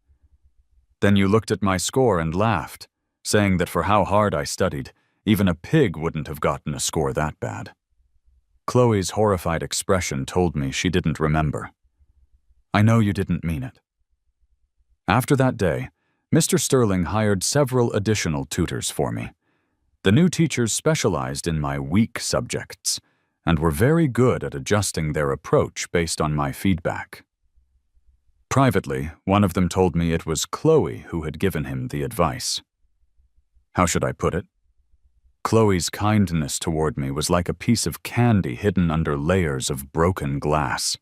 "Then you looked at my score and laughed, saying that for how hard I studied, even a pig wouldn't have gotten a score that bad." Chloe's horrified expression told me she didn't remember. "I know you didn't mean it." After that day, Mr. Sterling hired several additional tutors for me. The new teachers specialized in my weak subjects and were very good at adjusting their approach based on my feedback. Privately, one of them told me it was Chloe who had given him the advice. How should I put it? Chloe's kindness toward me was like a piece of candy hidden under layers of broken glass.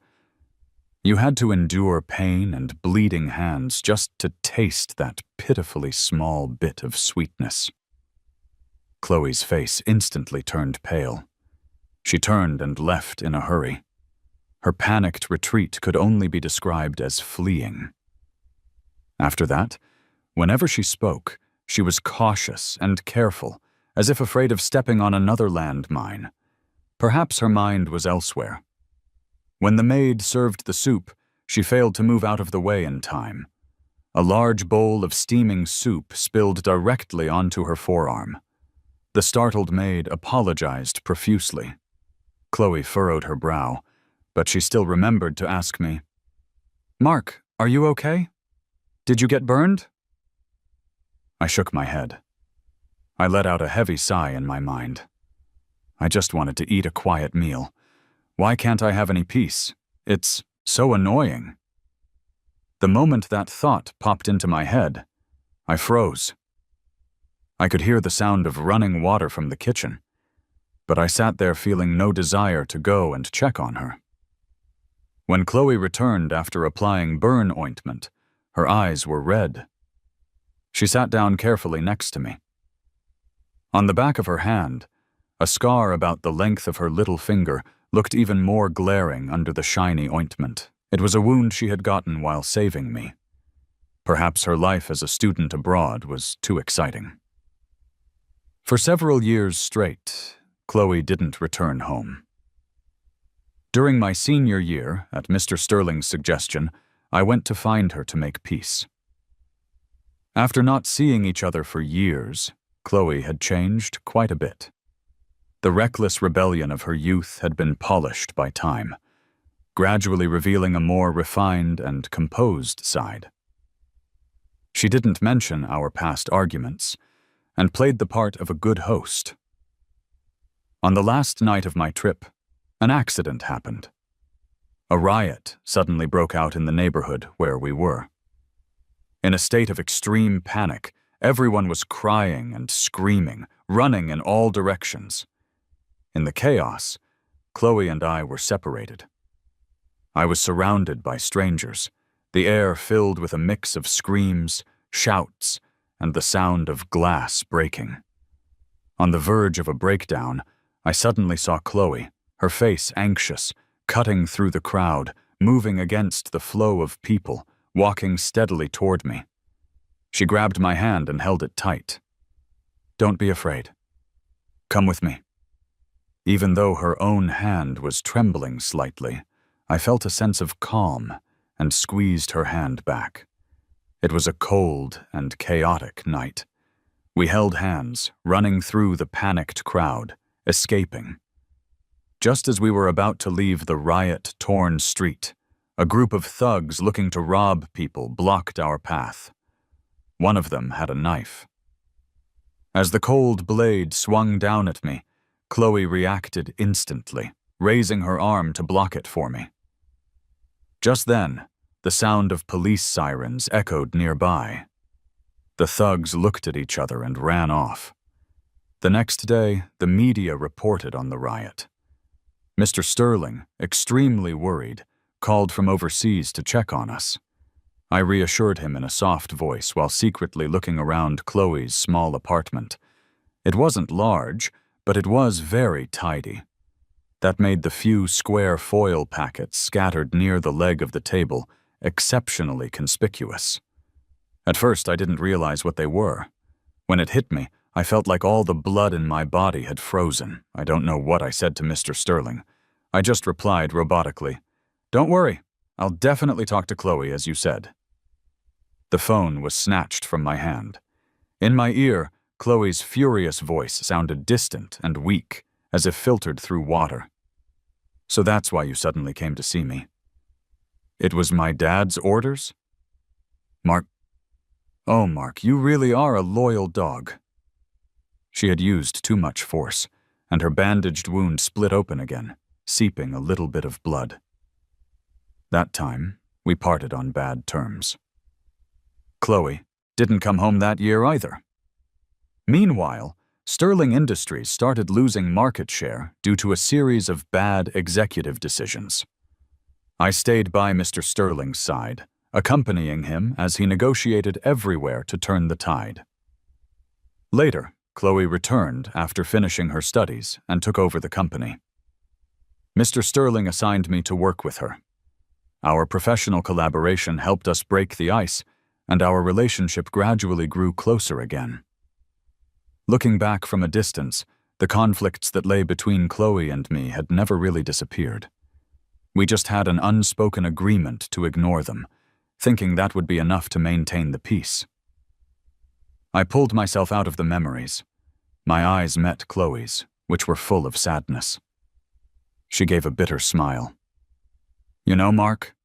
You had to endure pain and bleeding hands just to taste that pitifully small bit of sweetness. Chloe's face instantly turned pale. She turned and left in a hurry. Her panicked retreat could only be described as fleeing. After that, whenever she spoke, she was cautious and careful, as if afraid of stepping on another landmine. Perhaps her mind was elsewhere. When the maid served the soup, she failed to move out of the way in time. A large bowl of steaming soup spilled directly onto her forearm. The startled maid apologized profusely. Chloe furrowed her brow, but she still remembered to ask me, "Mark, are you okay? Did you get burned?" I shook my head. I let out a heavy sigh in my mind. I just wanted to eat a quiet meal. Why can't I have any peace? It's so annoying. The moment that thought popped into my head, I froze. I could hear the sound of running water from the kitchen, but I sat there feeling no desire to go and check on her. When Chloe returned after applying burn ointment, her eyes were red. She sat down carefully next to me. On the back of her hand, a scar about the length of her little finger looked even more glaring under the shiny ointment. It was a wound she had gotten while saving me. Perhaps her life as a student abroad was too exciting. For several years straight, Chloe didn't return home. During my senior year, at Mr. Sterling's suggestion, I went to find her to make peace. After not seeing each other for years, Chloe had changed quite a bit. The reckless rebellion of her youth had been polished by time, gradually revealing a more refined and composed side. She didn't mention our past arguments, and played the part of a good host. On the last night of my trip, an accident happened. A riot suddenly broke out in the neighborhood where we were. In a state of extreme panic, everyone was crying and screaming, running in all directions. In the chaos, Chloe and I were separated. I was surrounded by strangers, the air filled with a mix of screams, shouts, and the sound of glass breaking. On the verge of a breakdown, I suddenly saw Chloe, her face anxious, cutting through the crowd, moving against the flow of people, walking steadily toward me. She grabbed my hand and held it tight. "Don't be afraid. Come with me." Even though her own hand was trembling slightly, I felt a sense of calm and squeezed her hand back. It was a cold and chaotic night. We held hands, running through the panicked crowd, escaping. Just as we were about to leave the riot-torn street, a group of thugs looking to rob people blocked our path. One of them had a knife. As the cold blade swung down at me, Chloe reacted instantly, raising her arm to block it for me. Just then, the sound of police sirens echoed nearby. The thugs looked at each other and ran off. The next day, the media reported on the riot. Mr. Sterling, extremely worried, called from overseas to check on us. I reassured him in a soft voice while secretly looking around Chloe's small apartment. It wasn't large, but it was very tidy. That made the few square foil packets scattered near the leg of the table exceptionally conspicuous. At first, I didn't realize what they were. When it hit me, I felt like all the blood in my body had frozen. I don't know what I said to Mr. Sterling. I just replied robotically, "Don't worry, I'll definitely talk to Chloe, as you said." The phone was snatched from my hand. In my ear, Chloe's furious voice sounded distant and weak, as if filtered through water. "So that's why you suddenly came to see me." "It was my dad's orders?" Oh, Mark, you really are a loyal dog. She had used too much force, and her bandaged wound split open again, seeping a little bit of blood. That time, we parted on bad terms. Chloe didn't come home that year either. Meanwhile, Sterling Industries started losing market share due to a series of bad executive decisions. I stayed by Mr. Sterling's side, accompanying him as he negotiated everywhere to turn the tide. Later, Chloe returned after finishing her studies and took over the company. Mr. Sterling assigned me to work with her. Our professional collaboration helped us break the ice, and our relationship gradually grew closer again. Looking back from a distance, the conflicts that lay between Chloe and me had never really disappeared. We just had an unspoken agreement to ignore them, thinking that would be enough to maintain the peace. I pulled myself out of the memories. My eyes met Chloe's, which were full of sadness. She gave a bitter smile. You know, Mark,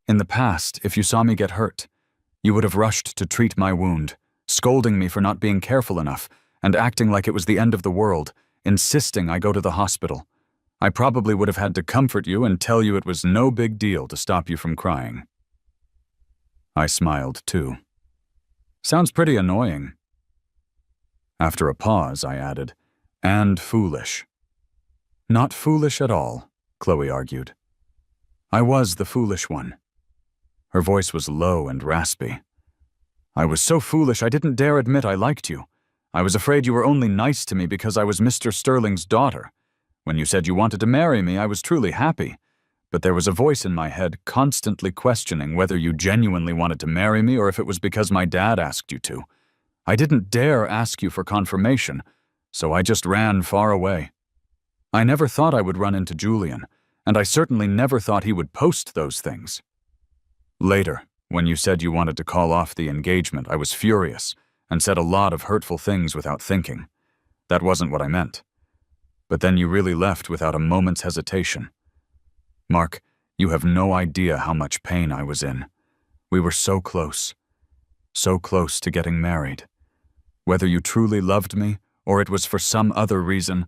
in the past, if you saw me get hurt, you would have rushed to treat my wound, scolding me for not being careful enough and acting like it was the end of the world, insisting I go to the hospital. I probably would have had to comfort you and tell you it was no big deal to stop you from crying. I smiled too. Sounds pretty annoying. After a pause, I added, and foolish. Not foolish at all, Chloe argued. I was the foolish one. Her voice was low and raspy. I was so foolish I didn't dare admit I liked you. I was afraid you were only nice to me because I was Mr. Sterling's daughter. When you said you wanted to marry me, I was truly happy. But there was a voice in my head constantly questioning whether you genuinely wanted to marry me or if it was because my dad asked you to. I didn't dare ask you for confirmation, so I just ran far away. I never thought I would run into Julian, and I certainly never thought he would post those things. Later, when you said you wanted to call off the engagement, I was furious and said a lot of hurtful things without thinking. That wasn't what I meant. But then you really left without a moment's hesitation. Mark, you have no idea how much pain I was in. We were so close to getting married. Whether you truly loved me or it was for some other reason,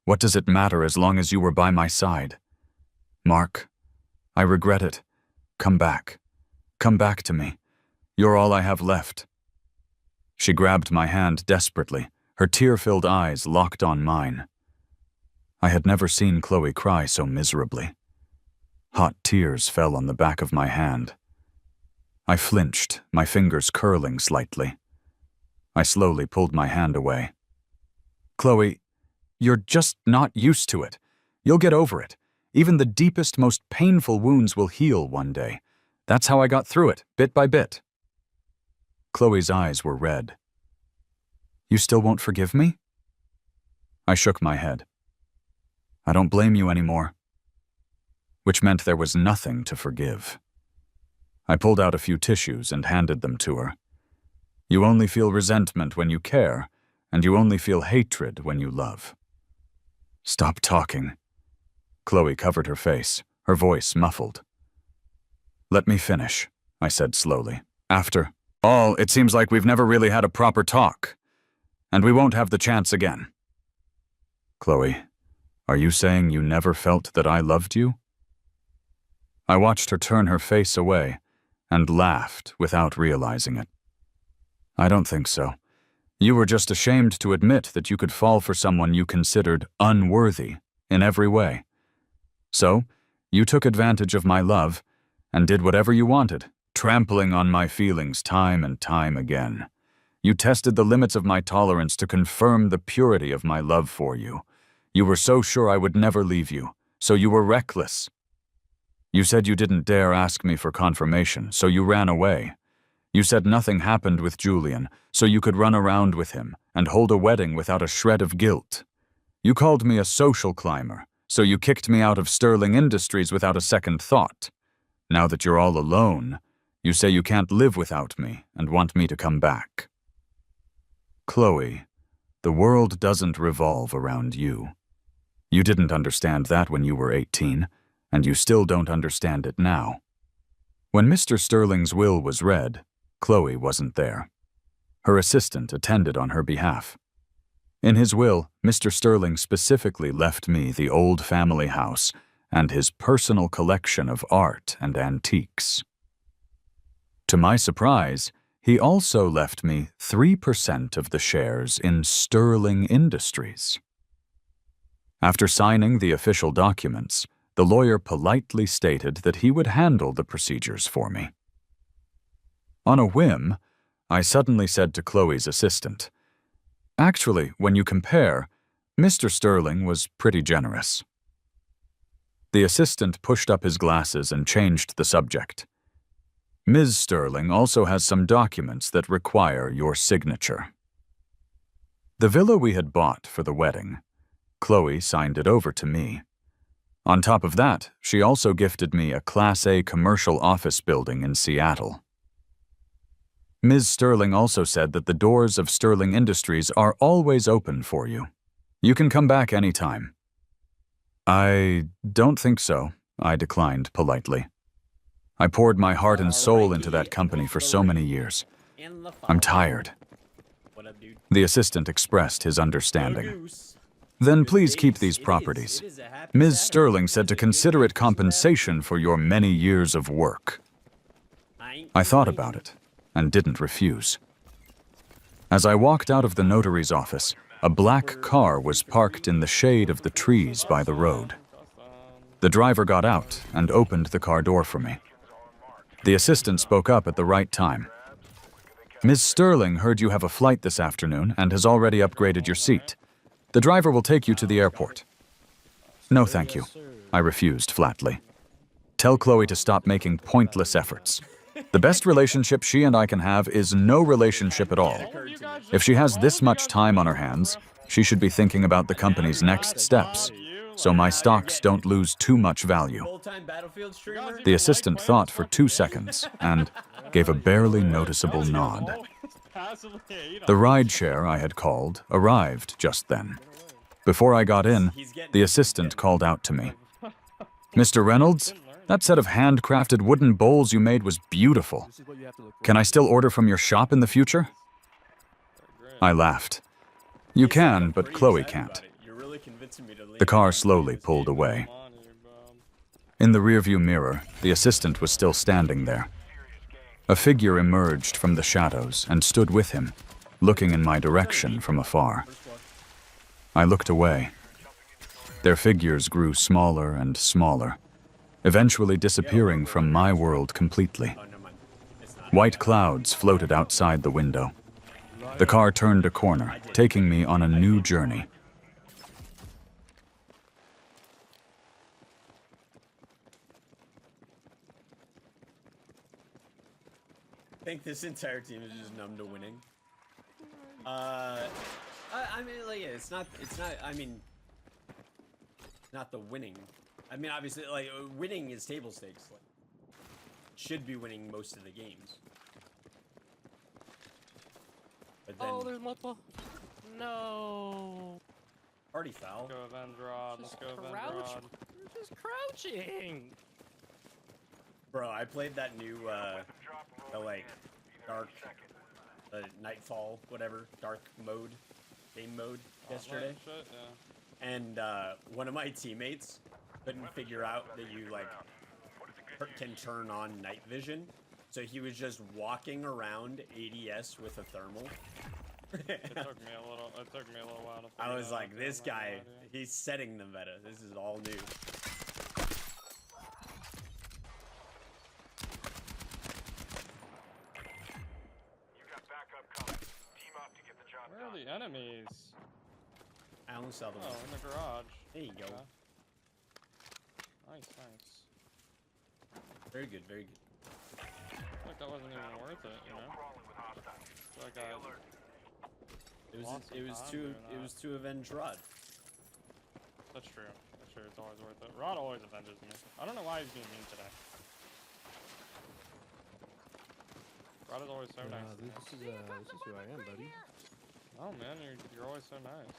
what does it matter as long as you were by my side? Mark, I regret it. Come back. Come back to me. You're all I have left. She grabbed my hand desperately, her tear-filled eyes locked on mine. I had never seen Chloe cry so miserably. Hot tears fell on the back of my hand. I flinched, my fingers curling slightly. I slowly pulled my hand away. Chloe, you're just not used to it. You'll get over it. Even the deepest, most painful wounds will heal one day. That's how I got through it, bit by bit. Chloe's eyes were red. You still won't forgive me? I shook my head. I don't blame you anymore. Which meant there was nothing to forgive. I pulled out a few tissues and handed them to her. You only feel resentment when you care, and you only feel hatred when you love. Stop talking. Chloe covered her face, her voice muffled. Let me finish, I said slowly. After all, it seems like we've never really had a proper talk, and we won't have the chance again. Chloe, are you saying you never felt that I loved you? I watched her turn her face away and laughed without realizing it. I don't think so. You were just ashamed to admit that you could fall for someone you considered unworthy in every way. So, you took advantage of my love and did whatever you wanted, trampling on my feelings time and time again. You tested the limits of my tolerance to confirm the purity of my love for you. You were so sure I would never leave you, so you were reckless. You said you didn't dare ask me for confirmation, so you ran away. You said nothing happened with Julian, so you could run around with him and hold a wedding without a shred of guilt. You called me a social climber, so you kicked me out of Sterling Industries without a second thought. Now that you're all alone, you say you can't live without me and want me to come back. Chloe, the world doesn't revolve around you. You didn't understand that when you were 18, and you still don't understand it now. When Mr. Sterling's will was read, Chloe wasn't there. Her assistant attended on her behalf. In his will, Mr. Sterling specifically left me the old family house and his personal collection of art and antiques. To my surprise, he also left me 3% of the shares in Sterling Industries. After signing the official documents, the lawyer politely stated that he would handle the procedures for me. On a whim, I suddenly said to Chloe's assistant, "Actually, when you compare, Mr. Sterling was pretty generous." The assistant pushed up his glasses and changed the subject. "Ms. Sterling also has some documents that require your signature." The villa we had bought for the wedding, Chloe signed it over to me. On top of that, she also gifted me a Class A commercial office building in Seattle. Ms. Sterling also said that the doors of Sterling Industries are always open for you. You can come back anytime. "I don't think so," I declined politely. I poured my heart and soul into that company for so many years. I'm tired. The assistant expressed his understanding. "Then please keep these properties. Ms. Sterling said to consider it compensation for your many years of work." I thought about it and didn't refuse. As I walked out of the notary's office, a black car was parked in the shade of the trees by the road. The driver got out and opened the car door for me. The assistant spoke up at the right time. "Ms. Sterling heard you have a flight this afternoon and has already upgraded your seat. The driver will take you to the airport." "No, thank you," I refused flatly. "Tell Chloe to stop making pointless efforts. The best relationship she and I can have is no relationship at all. If she has this much time on her hands, she should be thinking about the company's next steps, so my stocks don't lose too much value." The assistant thought for 2 seconds and gave a barely noticeable nod. The rideshare I had called arrived just then. Before I got in, the assistant called out to me, "Mr. Reynolds, that set of handcrafted wooden bowls you made was beautiful. Can I still order from your shop in the future?" I laughed. "You can, but Chloe can't." The car slowly pulled away. In the rearview mirror, the assistant was still standing there. A figure emerged from the shadows and stood with him, looking in my direction from afar. I looked away. Their figures grew smaller and smaller, eventually disappearing from my world completely. White clouds floated outside the window. The car turned a corner, taking me on a new journey. I think this entire team is just numb to winning. I mean, like, it's not, I mean, not the winning. I mean, obviously, like, winning is table stakes. Like, should be winning most of the games. But then, Oh, there's multiple. No. party foul. Let's go avenge Rod. Let's go avenge Rod. You're just crouching. Bro, I played that new, the, like, dark, nightfall, whatever, dark mode, game mode yesterday. Shit, yeah. And, one of my teammates couldn't figure out that you, like, can turn on night vision. So he was just walking around ADS with a thermal. It took me a little while to I figure was that like, out, this but I'm guy, not ready. he's setting the meta. This is all new. Where are the enemies? I almost saw them. Oh, in the garage. There you go. Okay. Nice, nice. Very good, very good. I feel like that wasn't even worth it, you know? I feel like It was to avenge Rod. That's true. That's true. It's always worth it. Rod always avenges me. I don't know why he's being mean today. Rod is always so nice. This is who I am, buddy. Oh man, you're always so nice.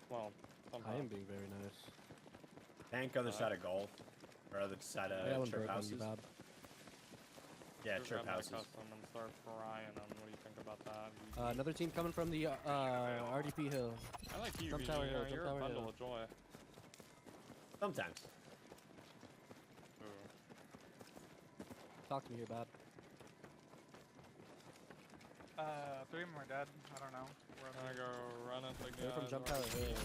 Well, somehow. I am being very nice. Tank other side of golf. Or other side I of haven't trip broke on houses. you, Bob. Yeah, Just trip grab that houses. custom and start frying them. What do you think about that? Another team coming from the RDP hill. I like you, Jump VG. tower hill, jump You're a tower bundle hill. of joy. Sometimes. Ooh. Talk to me here, Bob. 3 of them are dead. I don't know. Where I'm gonna go run it again. They're from jump tower hill.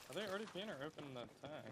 Are they already being or open the tank?